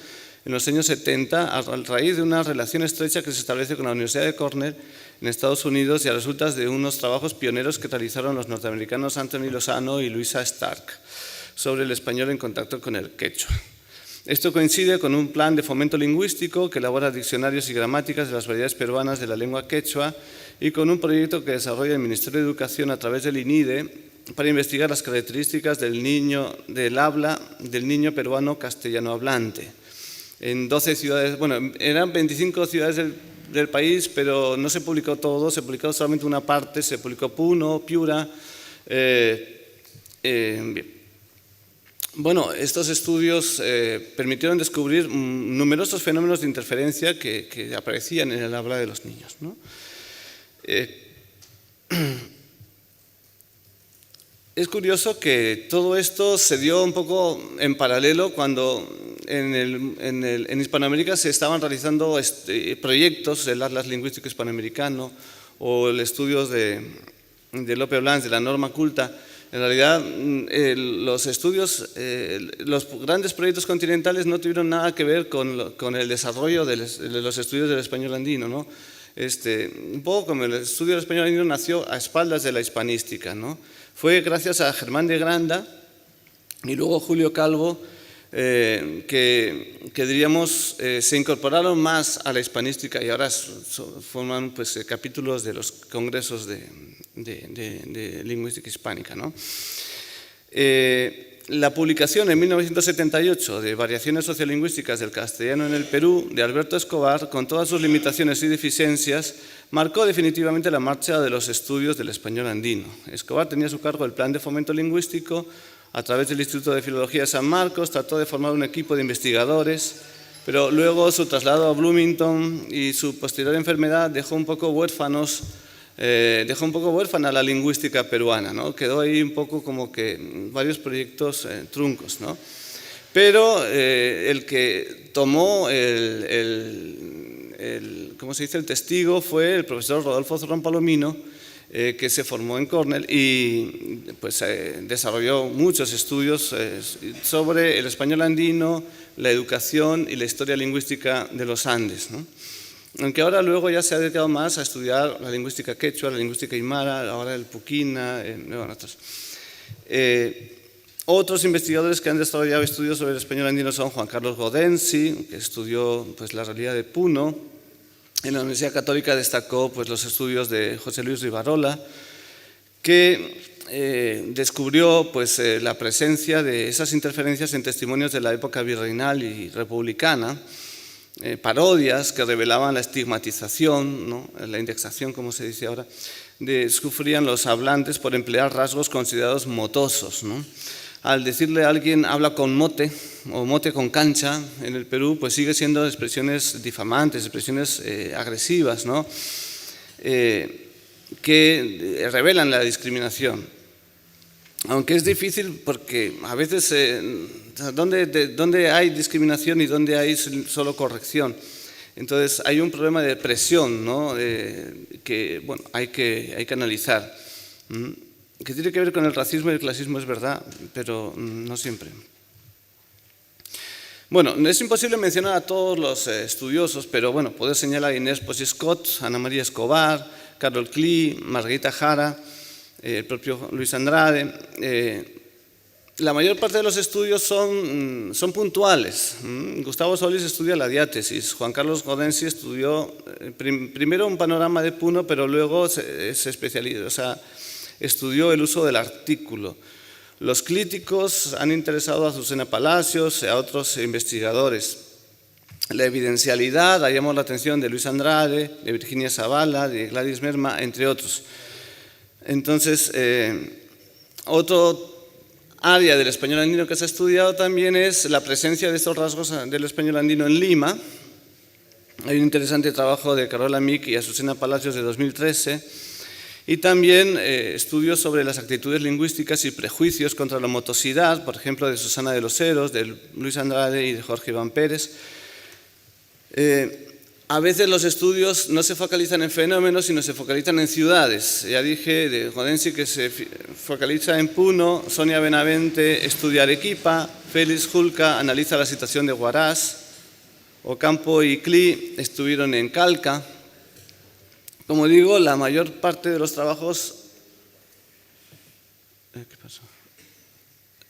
S4: en los años 70, a raíz de una relación estrecha que se establece con la Universidad de Cornell en Estados Unidos y a resultas de unos trabajos pioneros que realizaron los norteamericanos Anthony Lozano y Luisa Stark sobre el español en contacto con el quechua. Esto coincide con un plan de fomento lingüístico que elabora diccionarios y gramáticas de las variedades peruanas de la lengua quechua y con un proyecto que desarrolla el Ministerio de Educación a través del INIDE para investigar las características del habla del niño peruano castellano hablante. En 12 ciudades, bueno, eran 25 ciudades del país, pero no se publicó todo, se publicó solamente una parte, se publicó Puno, Piura. Bien. Bueno, estos estudios permitieron descubrir numerosos fenómenos de interferencia que aparecían en el habla de los niños, ¿no? Es curioso que todo esto se dio un poco en paralelo cuando en Hispanoamérica se estaban realizando proyectos del Atlas Lingüístico Hispanoamericano o el estudio de Lope Blanch de la norma culta. En realidad, los estudios, los grandes proyectos continentales no tuvieron nada que ver con el desarrollo de los estudios del español andino, ¿no? Un poco como el estudio del español andino nació a espaldas de la hispanística, ¿no? Fue gracias a Germán de Granda y luego Julio Calvo que diríamos se incorporaron más a la hispanística y ahora forman pues, capítulos de los congresos de lingüística hispánica, ¿no? La publicación en 1978 de Variaciones sociolingüísticas del castellano en el Perú, de Alberto Escobar, con todas sus limitaciones y deficiencias, marcó definitivamente la marcha de los estudios del español andino. Escobar tenía a su cargo el plan de fomento lingüístico. A través del Instituto de Filología de San Marcos trató de formar un equipo de investigadores, pero luego su traslado a Bloomington y su posterior enfermedad dejó un poco huérfana la lingüística peruana, ¿no? Quedó ahí un poco como que varios proyectos truncos, ¿no? Pero el que tomó ¿cómo se dice? El testigo fue el profesor Rodolfo Zorrón Palomino, que se formó en Cornell y pues, desarrolló muchos estudios sobre el español andino, la educación y la historia lingüística de los Andes, ¿no? Aunque ahora luego ya se ha dedicado más a estudiar la lingüística quechua, la lingüística aymara, ahora el puquina, otros. Otros investigadores que han desarrollado estudios sobre el español andino son Juan Carlos Godensi, que estudió pues, la realidad de Puno. En la Universidad Católica destacó pues, los estudios de José Luis Rivarola, que descubrió pues, la presencia de esas interferencias en testimonios de la época virreinal y republicana, parodias que revelaban la estigmatización, ¿no? La indexación, como se dice ahora, sufrían los hablantes por emplear rasgos considerados motosos, ¿no? Al decirle a alguien habla con mote o mote con cancha en el Perú, pues sigue siendo expresiones difamantes, expresiones agresivas, ¿no? Que revelan la discriminación. Aunque es difícil porque a veces ¿dónde hay discriminación y dónde hay solo corrección? Entonces hay un problema de presión, ¿no? Que bueno, hay que analizar. Que tiene que ver con el racismo y el clasismo, es verdad, pero no siempre. Bueno, es imposible mencionar a todos los estudiosos, pero bueno, puedo señalar a Inés Posey Scott, Ana María Escobar, Carol Klee, Margarita Jara, el propio Luis Andrade. La mayor parte de los estudios son puntuales. Gustavo Solís estudia la diátesis, Juan Carlos Godensi estudió primero un panorama de Puno, pero luego se especializó, o sea, estudió el uso del artículo. Los críticos han interesado a Azucena Palacios y a otros investigadores. La evidencialidad ha llamado la atención de Luis Andrade, de Virginia Zavala, de Gladys Merma, entre otros. Entonces, otro área del español andino que se ha estudiado también es la presencia de estos rasgos del español andino en Lima. Hay un interesante trabajo de Carola Mick y Azucena Palacios de 2013. Y también estudios sobre las actitudes lingüísticas y prejuicios contra la motosidad, por ejemplo, de Susana de los Heros, de Luis Andrade y de Jorge Iván Pérez. A veces los estudios no se focalizan en fenómenos, sino se focalizan en ciudades. Ya dije de Jodensi que se focaliza en Puno, Sonia Benavente estudia Arequipa, Félix Julca analiza la situación de Huaraz, Ocampo y Cli estuvieron en Calca. Como digo, la mayor parte de los trabajos... ¿Qué pasó?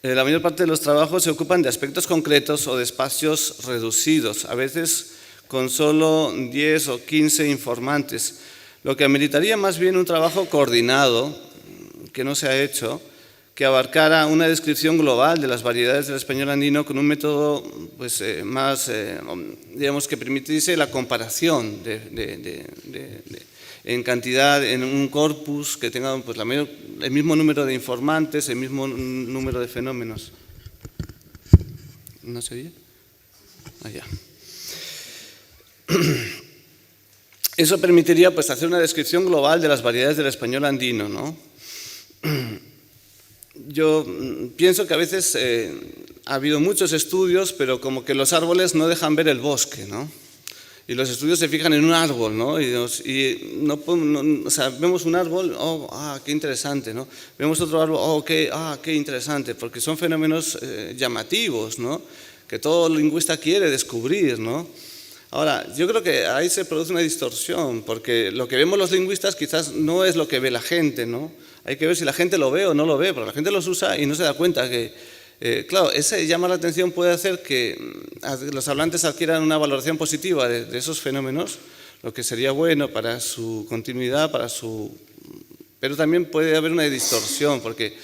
S4: La mayor parte de los trabajos se ocupan de aspectos concretos o de espacios reducidos, a veces con solo 10 o 15 informantes, lo que ameritaría más bien un trabajo coordinado, que no se ha hecho, que abarcara una descripción global de las variedades del español andino con un método pues, más, digamos, que permitiese la comparación en cantidad, en un corpus que tenga pues, el mismo número de informantes, el mismo número de fenómenos. ¿No se oye? Allá. Eso permitiría pues, hacer una descripción global de las variedades del español andino, ¿no? Yo pienso que a veces ha habido muchos estudios, pero como que los árboles no dejan ver el bosque, ¿no? Y los estudios se fijan en un árbol, ¿no? O sea, vemos un árbol, qué interesante, ¿no? Vemos otro árbol, qué interesante, porque son fenómenos llamativos, ¿no? Que todo lingüista quiere descubrir, ¿no? Ahora, yo creo que ahí se produce una distorsión, porque lo que vemos los lingüistas quizás no es lo que ve la gente, ¿no? Hay que ver si la gente lo ve o no lo ve, porque la gente los usa y no se da cuenta que, claro, ese llamar la atención puede hacer que los hablantes adquieran una valoración positiva de esos fenómenos, lo que sería bueno para su continuidad, pero también puede haber una distorsión, porque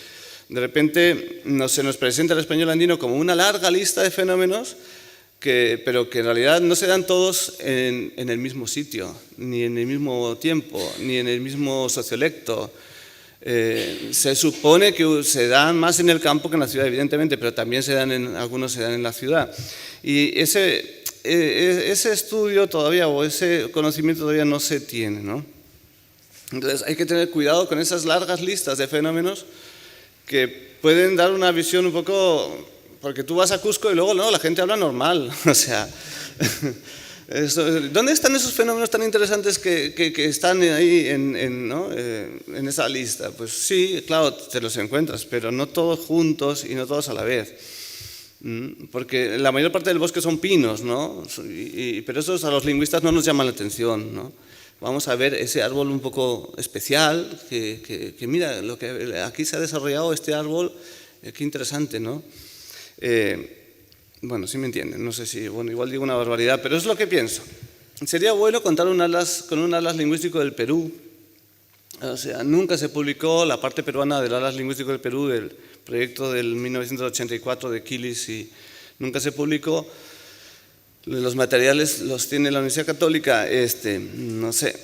S4: de repente se nos presenta el español andino como una larga lista de fenómenos, pero que en realidad no se dan todos en el mismo sitio, ni en el mismo tiempo, ni en el mismo sociolecto. Se supone que se dan más en el campo que en la ciudad, evidentemente, pero también algunos se dan en la ciudad. Y ese estudio todavía, o ese conocimiento todavía no se tiene, ¿no? Entonces hay que tener cuidado con esas largas listas de fenómenos que pueden dar una visión un poco... Porque tú vas a Cusco y luego no, la gente habla normal, o sea... ¿Dónde están esos fenómenos tan interesantes que están ahí en esa lista? Pues sí, claro, te los encuentras, pero no todos juntos y no todos a la vez. Porque la mayor parte del bosque son pinos, ¿no? Pero esos a los lingüistas no nos llaman la atención, ¿no? Vamos a ver ese árbol un poco especial, que mira, lo que aquí se ha desarrollado este árbol, qué interesante, ¿no? Bueno, sí me entienden, no sé si, bueno, igual digo una barbaridad, pero es lo que pienso. Sería bueno contar con un atlas lingüístico del Perú. O sea, nunca se publicó la parte peruana del atlas lingüístico del Perú, del proyecto del 1984 de Quilis, y nunca se publicó. Los materiales los tiene la Universidad Católica, no sé,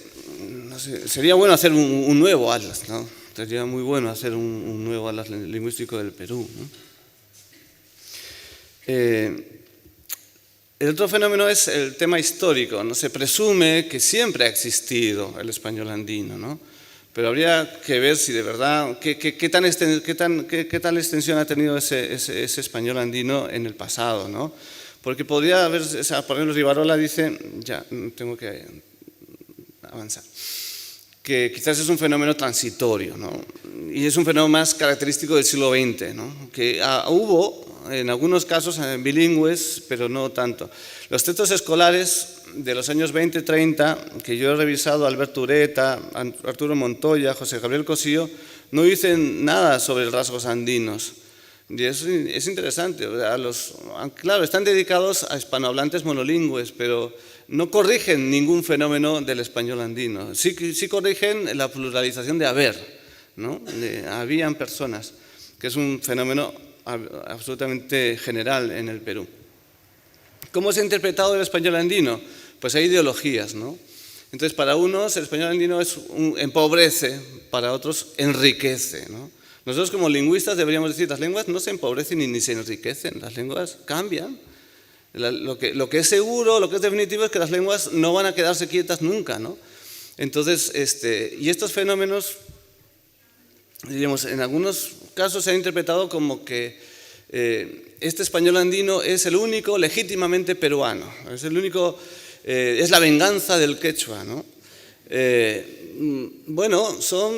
S4: sería bueno hacer un nuevo atlas, ¿no? Sería muy bueno hacer un nuevo atlas lingüístico del Perú, ¿no? El otro fenómeno es el tema histórico, ¿no? Se presume que siempre ha existido el español andino, ¿no? Pero habría que ver si de verdad, qué tal extensión ha tenido ese español andino en el pasado, ¿no? Porque podría haber, o sea, por ejemplo, Rivarola dice, ya, tengo que avanzar, que quizás es un fenómeno transitorio, ¿no? Y es un fenómeno más característico del siglo XX, ¿no? Que hubo en algunos casos bilingües, pero no tanto. Los textos escolares de los años 20-30, que yo he revisado, Alberto Ureta, Arturo Montoya, José Gabriel Cosillo, no dicen nada sobre rasgos andinos. Y es interesante. Claro, están dedicados a hispanohablantes monolingües, pero no corrigen ningún fenómeno del español andino. Sí corrigen la pluralización de haber, ¿no? Habían personas, que es un fenómeno absolutamente general en el Perú. ¿Cómo se ha interpretado el español andino? Pues hay ideologías, ¿no? Entonces, para unos el español andino empobrece, para otros enriquece, ¿no? Nosotros como lingüistas deberíamos decir, las lenguas no se empobrecen ni se enriquecen, las lenguas cambian. Lo que es seguro, lo que es definitivo es que las lenguas no van a quedarse quietas nunca, ¿no? Entonces, y estos fenómenos, diríamos, en algunos casos se ha interpretado como que este español andino es el único legítimamente peruano, es el único es la venganza del quechua, ¿no? Bueno, son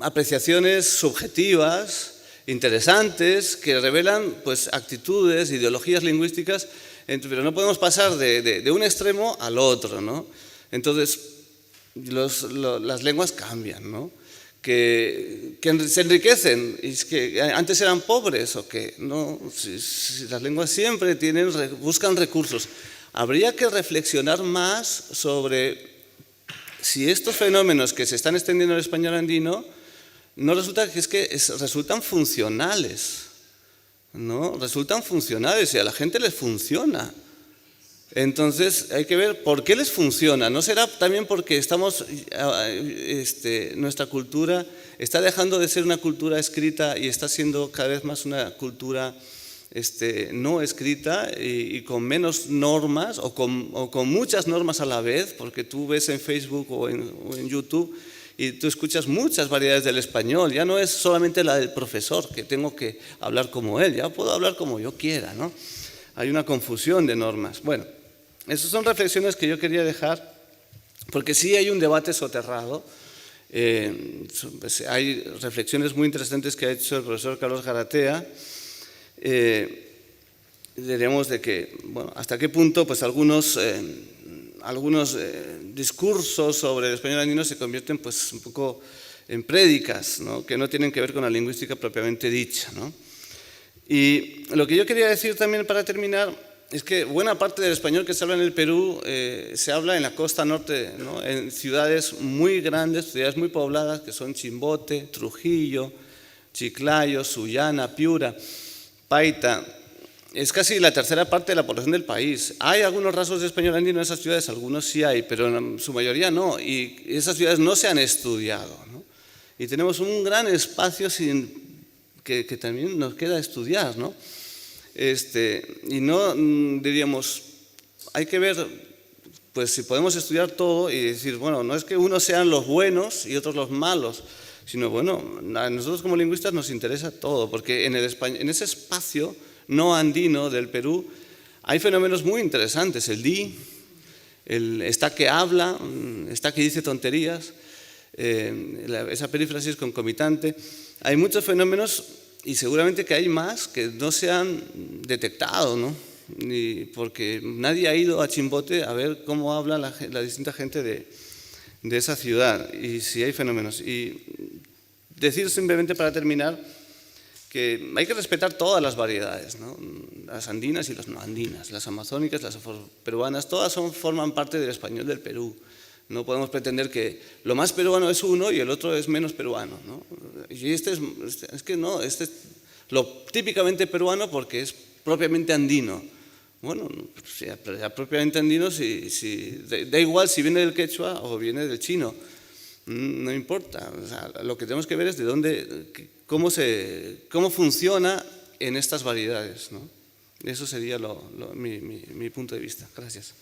S4: apreciaciones subjetivas, interesantes, que revelan pues, actitudes, ideologías lingüísticas, pero no podemos pasar de un extremo al otro, ¿no? Entonces, las lenguas cambian, ¿no? Que se enriquecen, y es que antes eran pobres o que no, si las lenguas siempre buscan recursos. Habría que reflexionar más sobre si estos fenómenos que se están extendiendo en el español andino no resultan funcionales, ¿no? Resultan funcionales y a la gente les funciona. Entonces hay que ver por qué les funciona. ¿No será también porque nuestra cultura está dejando de ser una cultura escrita y está siendo cada vez más una cultura no escrita y con menos normas o con muchas normas a la vez? Porque tú ves en Facebook o en YouTube y tú escuchas muchas variedades del español. Ya no es solamente la del profesor, que tengo que hablar como él, ya puedo hablar como yo quiera, ¿no? Hay una confusión de normas. Bueno, esas son reflexiones que yo quería dejar, porque sí hay un debate soterrado. Hay reflexiones muy interesantes que ha hecho el profesor Carlos Garatea. Diremos de que, bueno, hasta qué punto pues, algunos discursos sobre el español andino se convierten pues, un poco en prédicas, ¿no? Que no tienen que ver con la lingüística propiamente dicha, ¿no? Y lo que yo quería decir también para terminar es que buena parte del español que se habla en el Perú se habla en la costa norte, ¿no? En ciudades muy grandes, ciudades muy pobladas, que son Chimbote, Trujillo, Chiclayo, Sullana, Piura, Paita. Es casi la tercera parte de la población del país. ¿Hay algunos rasgos de español andino en esas ciudades? Algunos sí hay, pero en su mayoría no. Y esas ciudades no se han estudiado, ¿no? Y tenemos un gran espacio que también nos queda estudiar, ¿no? Y no diríamos, hay que ver, pues si podemos estudiar todo y decir, bueno, no es que unos sean los buenos y otros los malos, sino, bueno, a nosotros como lingüistas nos interesa todo, porque en ese espacio no andino del Perú hay fenómenos muy interesantes, el di, está que habla, está que dice tonterías, esa perífrasis concomitante. Hay muchos fenómenos y seguramente que hay más que no se han detectado, ¿no? Porque nadie ha ido a Chimbote a ver cómo habla la distinta gente de esa ciudad y si hay fenómenos. Y decir simplemente para terminar que hay que respetar todas las variedades, ¿no? Las andinas y las no andinas, las amazónicas, las afroperuanas, todas forman parte del español del Perú. No podemos pretender que lo más peruano es uno y el otro es menos peruano, ¿no? Y es que no, este es lo típicamente peruano porque es propiamente andino. Bueno, sea propiamente andino, da igual si viene del quechua o viene del chino, no importa. O sea, lo que tenemos que ver es de dónde, cómo funciona en estas variedades, ¿no? Eso sería mi punto de vista. Gracias.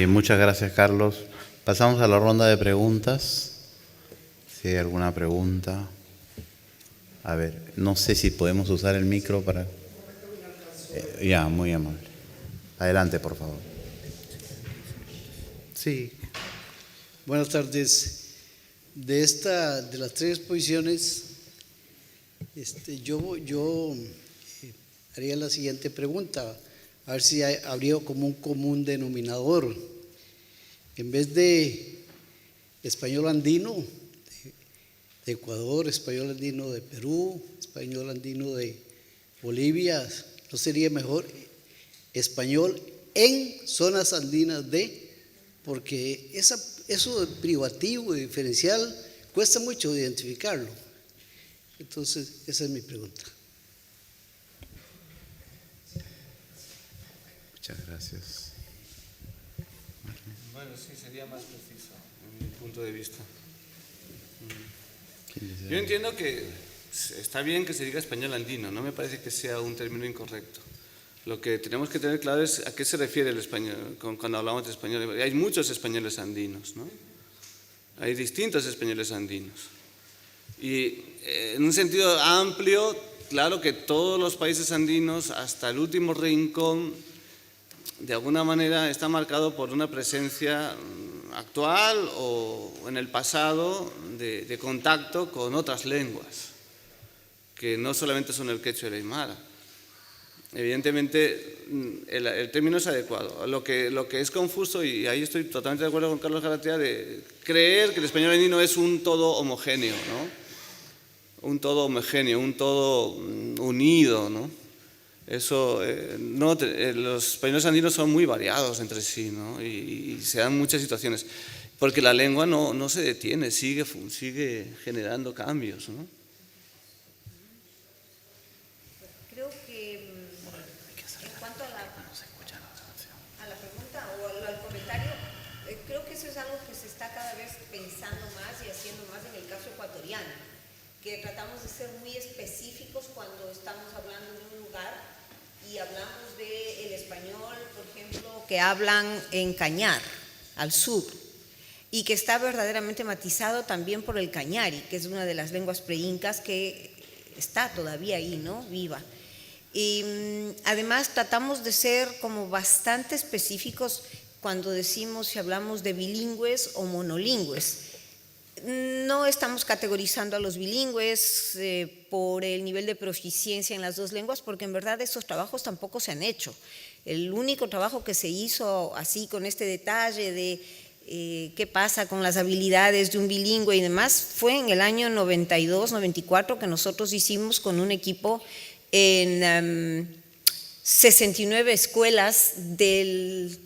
S1: Muchas gracias, Carlos. Pasamos a la ronda de preguntas. Si hay alguna pregunta. A ver, no sé si podemos usar el micro para... ya, muy amable. Adelante, por favor.
S5: Sí. Buenas tardes. De las tres exposiciones, yo haría la siguiente pregunta. A ver si habría como un común denominador. En vez de español andino de Ecuador, español andino de Perú, español andino de Bolivia, ¿no sería mejor español en zonas andinas de? Porque eso de privativo y diferencial cuesta mucho identificarlo. Entonces, esa es mi pregunta.
S1: Muchas gracias.
S4: Bueno, sí, sería más preciso en mi punto de vista. Yo entiendo que está bien que se diga español andino, no me parece que sea un término incorrecto. Lo que tenemos que tener claro es a qué se refiere el español cuando hablamos de español. Hay muchos españoles andinos, ¿no? Hay distintos españoles andinos. Y en un sentido amplio, claro que todos los países andinos, hasta el último rincón, de alguna manera está marcado por una presencia actual o en el pasado de contacto con otras lenguas, que no solamente son el quechua y el aymara. Evidentemente, el término es adecuado. Lo que es confuso, y ahí estoy totalmente de acuerdo con Carlos Garatea, de creer que el español andino es un todo homogéneo, ¿no? Un todo homogéneo, un todo unido, ¿no? Eso, los españoles andinos son muy variados entre sí, ¿no? Y se dan muchas situaciones, porque la lengua no se detiene, sigue generando cambios, ¿no?
S2: Creo que en cuanto a la pregunta o al comentario, creo que eso es algo que se está cada vez pensando más y haciendo más en el caso ecuatoriano, que tratamos de ser muy específicos cuando estamos hablando de un lugar y hablamos del español, por ejemplo, que hablan en Cañar, al sur, y que está verdaderamente matizado también por el cañari, que es una de las lenguas preincas que está todavía ahí, ¿no? Viva. Y además tratamos de ser como bastante específicos cuando decimos si hablamos de bilingües o monolingües. No estamos categorizando a los bilingües por el nivel de proficiencia en las dos lenguas, porque en verdad esos trabajos tampoco se han hecho. El único trabajo que se hizo así con este detalle de qué pasa con las habilidades de un bilingüe y demás fue en el año 92, 94, que nosotros hicimos con un equipo en 69 escuelas del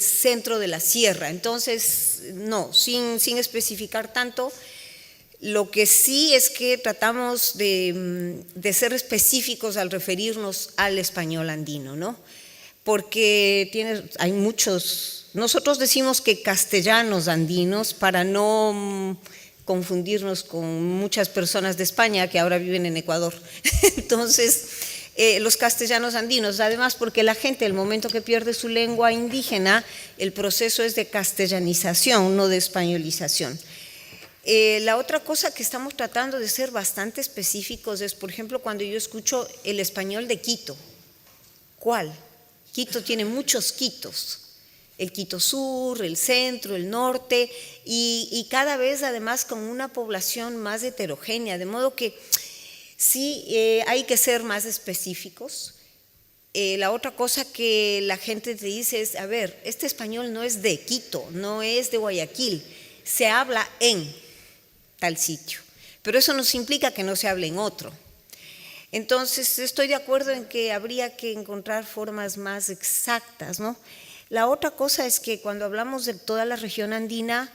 S2: centro de la sierra. Entonces, no, sin especificar tanto, lo que sí es que tratamos de ser específicos al referirnos al español andino, ¿no? Porque hay muchos, nosotros decimos que castellanos andinos para no confundirnos con muchas personas de España que ahora viven en Ecuador. Entonces, los castellanos andinos, además porque la gente, el momento que pierde su lengua indígena, el proceso es de castellanización, no de españolización. La otra cosa que estamos tratando de ser bastante específicos es, por ejemplo, cuando yo escucho el español de Quito. ¿Cuál? Quito tiene muchos Quitos. El Quito Sur, el centro, el norte, y cada vez además con una población más heterogénea, de modo que sí, hay que ser más específicos. La otra cosa que la gente te dice es, a ver, este español no es de Quito, no es de Guayaquil, se habla en tal sitio, pero eso no implica que no se hable en otro. Entonces, estoy de acuerdo en que habría que encontrar formas más exactas, ¿no? La otra cosa es que cuando hablamos de toda la región andina,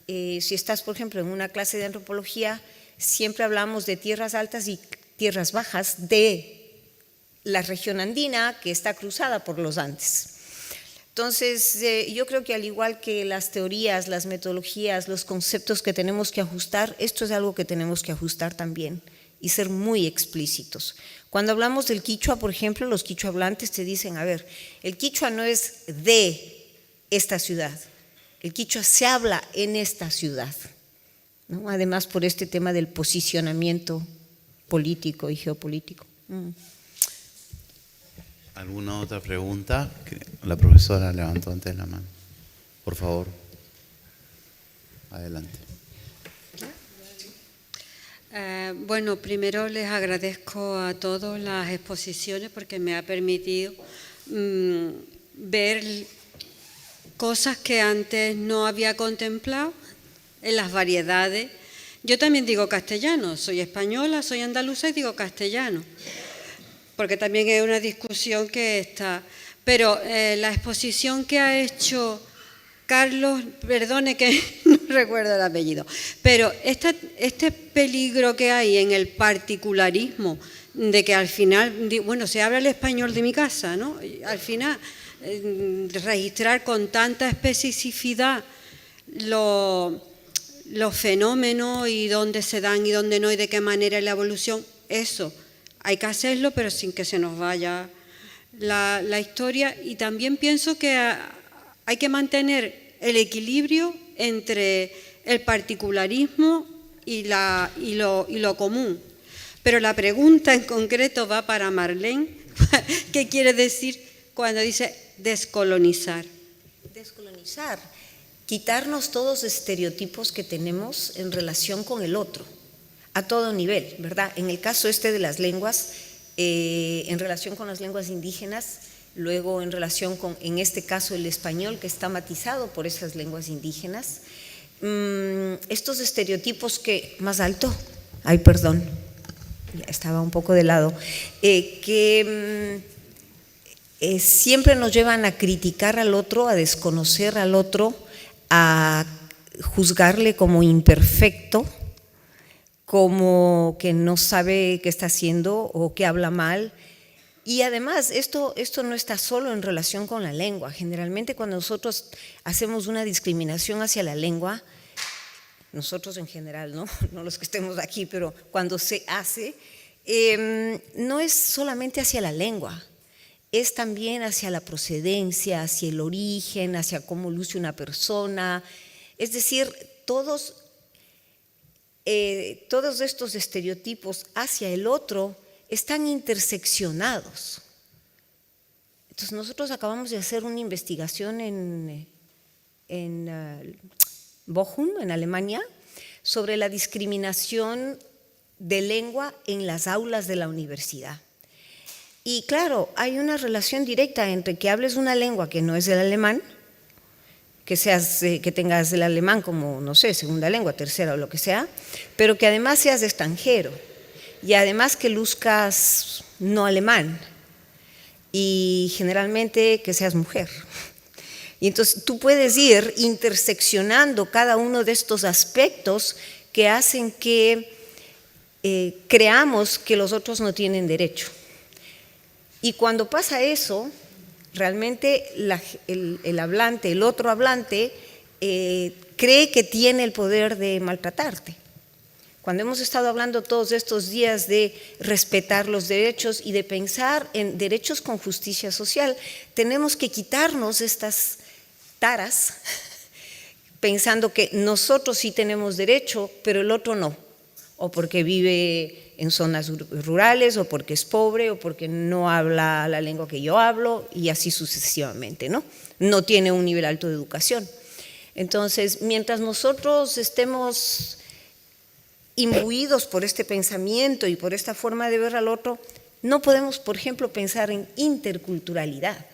S2: si estás, por ejemplo, en una clase de antropología, siempre hablamos de tierras altas y tierras bajas de la región andina que está cruzada por los Andes. Entonces, yo creo que al igual que las teorías, las metodologías, los conceptos que tenemos que ajustar, esto es algo que tenemos que ajustar también y ser muy explícitos. Cuando hablamos del quichua, por ejemplo, los quichua hablantes te dicen, a ver, el quichua no es de esta ciudad, el quichua se habla en esta ciudad, ¿no? Además por este tema del posicionamiento político y geopolítico.
S1: ¿Alguna otra pregunta? La profesora levantó antes la mano. Por favor, adelante.
S6: Bueno, primero les agradezco a todos las exposiciones porque me ha permitido ver cosas que antes no había contemplado en las variedades. Yo también digo castellano, soy española, soy andaluza y digo castellano, porque también es una discusión que está. Pero la exposición que ha hecho Carlos, perdone que no recuerdo el apellido, pero este peligro que hay en el particularismo, de que al final, bueno, se habla el español de mi casa, ¿no? Y al final, registrar con tanta especificidad los fenómenos y dónde se dan y dónde no y de qué manera es la evolución, eso hay que hacerlo, pero sin que se nos vaya la historia. Y también pienso que hay que mantener el equilibrio entre el particularismo y lo común. Pero la pregunta en concreto va para Marlene. ¿Qué quiere decir cuando dice descolonizar?
S2: Descolonizar, quitarnos todos los estereotipos que tenemos en relación con el otro, a todo nivel, ¿verdad? En el caso de las lenguas, en relación con las lenguas indígenas, luego en relación con, en este caso, el español, que está matizado por esas lenguas indígenas, estos estereotipos que, más alto, ay, perdón, ya estaba un poco de lado, siempre nos llevan a criticar al otro, a desconocer al otro, a juzgarle como imperfecto, como que no sabe qué está haciendo o que habla mal. Y además, esto no está solo en relación con la lengua. Generalmente cuando nosotros hacemos una discriminación hacia la lengua, nosotros en general, no los que estemos aquí, pero cuando se hace, no es solamente hacia la lengua, es también hacia la procedencia, hacia el origen, hacia cómo luce una persona. Es decir, todos estos estereotipos hacia el otro están interseccionados. Entonces nosotros acabamos de hacer una investigación en Bochum, en Alemania, sobre la discriminación de lengua en las aulas de la universidad. Y claro, hay una relación directa entre que hables una lengua que no es el alemán, que tengas el alemán como, no sé, segunda lengua, tercera o lo que sea, pero que además seas extranjero y además que luzcas no alemán y generalmente que seas mujer. Y entonces tú puedes ir interseccionando cada uno de estos aspectos que hacen que creamos que los otros no tienen derecho. Y cuando pasa eso, realmente el hablante, el otro hablante, cree que tiene el poder de maltratarte. Cuando hemos estado hablando todos estos días de respetar los derechos y de pensar en derechos con justicia social, tenemos que quitarnos estas taras pensando que nosotros sí tenemos derecho, pero el otro no, o porque vive en zonas rurales, o porque es pobre, o porque no habla la lengua que yo hablo, y así sucesivamente, ¿no? No tiene un nivel alto de educación. Entonces, mientras nosotros estemos imbuidos por este pensamiento y por esta forma de ver al otro, no podemos, por ejemplo, pensar en interculturalidad,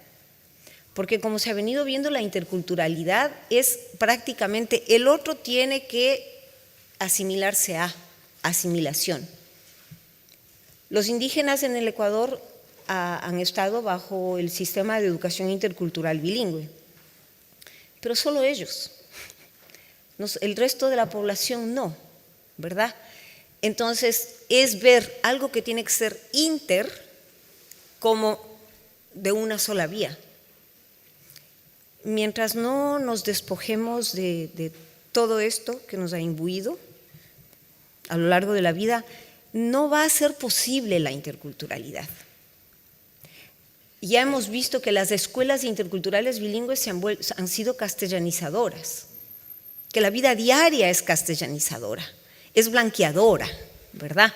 S2: porque como se ha venido viendo, la interculturalidad es prácticamente el otro tiene que asimilarse a asimilación. Los indígenas en el Ecuador han estado bajo el sistema de educación intercultural bilingüe, pero solo ellos, el resto de la población no, ¿verdad? Entonces es ver algo que tiene que ser inter como de una sola vía. Mientras no nos despojemos de todo esto que nos ha imbuido a lo largo de la vida, no va a ser posible la interculturalidad. Ya hemos visto que las escuelas interculturales bilingües han sido castellanizadoras, que la vida diaria es castellanizadora, es blanqueadora, ¿verdad?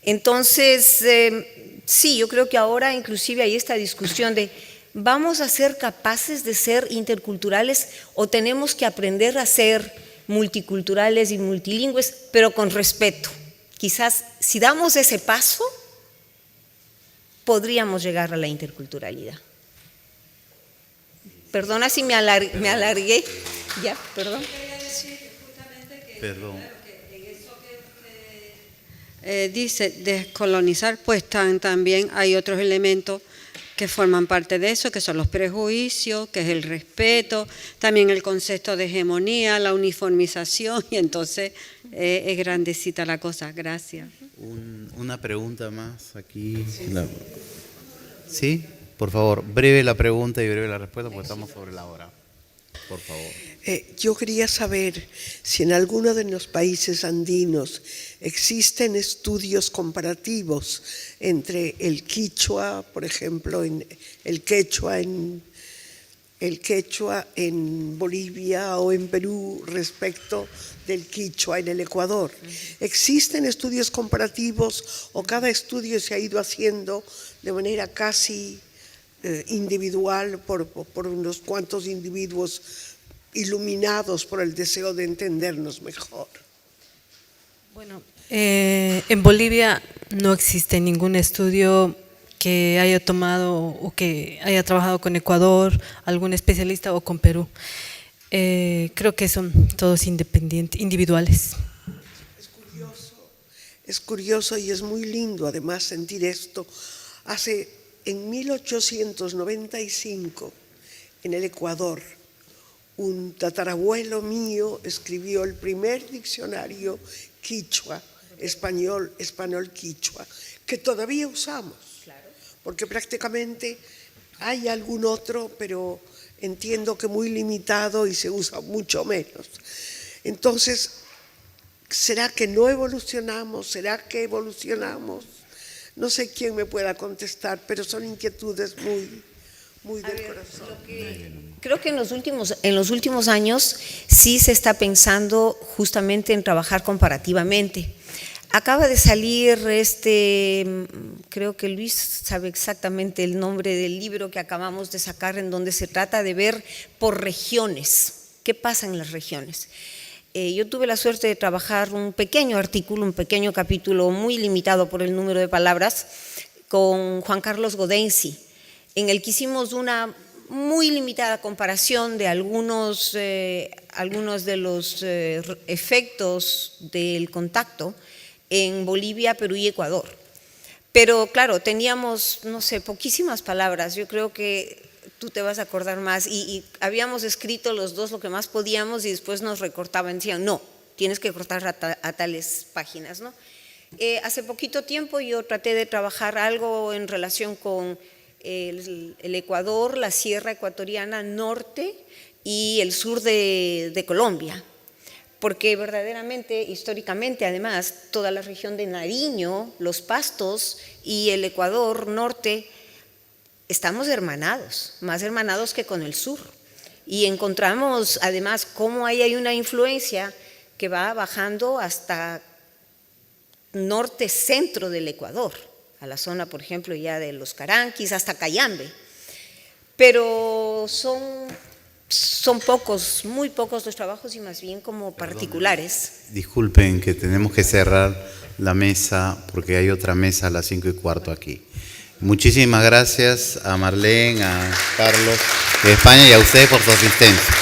S2: Entonces, sí, yo creo que ahora inclusive hay esta discusión de ¿vamos a ser capaces de ser interculturales o tenemos que aprender a ser multiculturales y multilingües, pero con respeto? Quizás si damos ese paso, podríamos llegar a la interculturalidad. Perdona si me alargué. Ya, perdón.
S1: Perdón.
S6: Dice descolonizar, pues también hay otros elementos que forman parte de eso, que son los prejuicios, que es el respeto, también el concepto de hegemonía, la uniformización, y entonces es grandecita la cosa. Gracias.
S1: Una pregunta más aquí. ¿Sí? Por favor, breve la pregunta y breve la respuesta porque estamos sobre la hora. Por favor.
S7: Yo quería saber si en alguno de los países andinos existen estudios comparativos entre el quichua, por ejemplo, el quechua en el quechua en Bolivia o en Perú respecto del quichua en el Ecuador. ¿Existen estudios comparativos o cada estudio se ha ido haciendo de manera casi individual por unos cuantos individuos iluminados por el deseo de entendernos mejor?
S3: Bueno, en Bolivia no existe ningún estudio que haya tomado o que haya trabajado con Ecuador, algún especialista, o con Perú. Creo que son todos individuales.
S7: Es curioso y es muy lindo además sentir esto. En 1895, en el Ecuador, un tatarabuelo mío escribió el primer diccionario quichua, español quichua, que todavía usamos, porque prácticamente hay algún otro, pero entiendo que muy limitado y se usa mucho menos. Entonces, ¿será que no evolucionamos? ¿Será que evolucionamos? No sé quién me pueda contestar, pero son inquietudes muy del corazón.
S2: Creo que en los últimos años sí se está pensando justamente en trabajar comparativamente. Acaba de salir creo que Luis sabe exactamente el nombre del libro que acabamos de sacar, en donde se trata de ver por regiones, qué pasa en las regiones. Yo tuve la suerte de trabajar un pequeño artículo, un pequeño capítulo muy limitado por el número de palabras, con Juan Carlos Godenzi, en el que hicimos una muy limitada comparación de algunos de los efectos del contacto en Bolivia, Perú y Ecuador. Pero claro, teníamos, no sé, poquísimas palabras. Yo creo que tú te vas a acordar más, y habíamos escrito los dos lo que más podíamos y después nos recortaban, decían, no, tienes que cortar a tales páginas, ¿no? Hace poquito tiempo yo traté de trabajar algo en relación con el Ecuador, la sierra ecuatoriana norte y el sur de Colombia, porque verdaderamente, históricamente además, toda la región de Nariño, los Pastos y el Ecuador norte, estamos hermanados, más hermanados que con el sur, y encontramos además cómo ahí hay una influencia que va bajando hasta norte-centro del Ecuador, a la zona, por ejemplo, ya de los Caranquis, hasta Cayambe, pero son pocos, muy pocos los trabajos y más bien como particulares.
S1: Disculpen que tenemos que cerrar la mesa porque hay otra mesa a las 5:15 aquí. Muchísimas gracias a Marlene, a Carlos de España y a ustedes por su asistencia.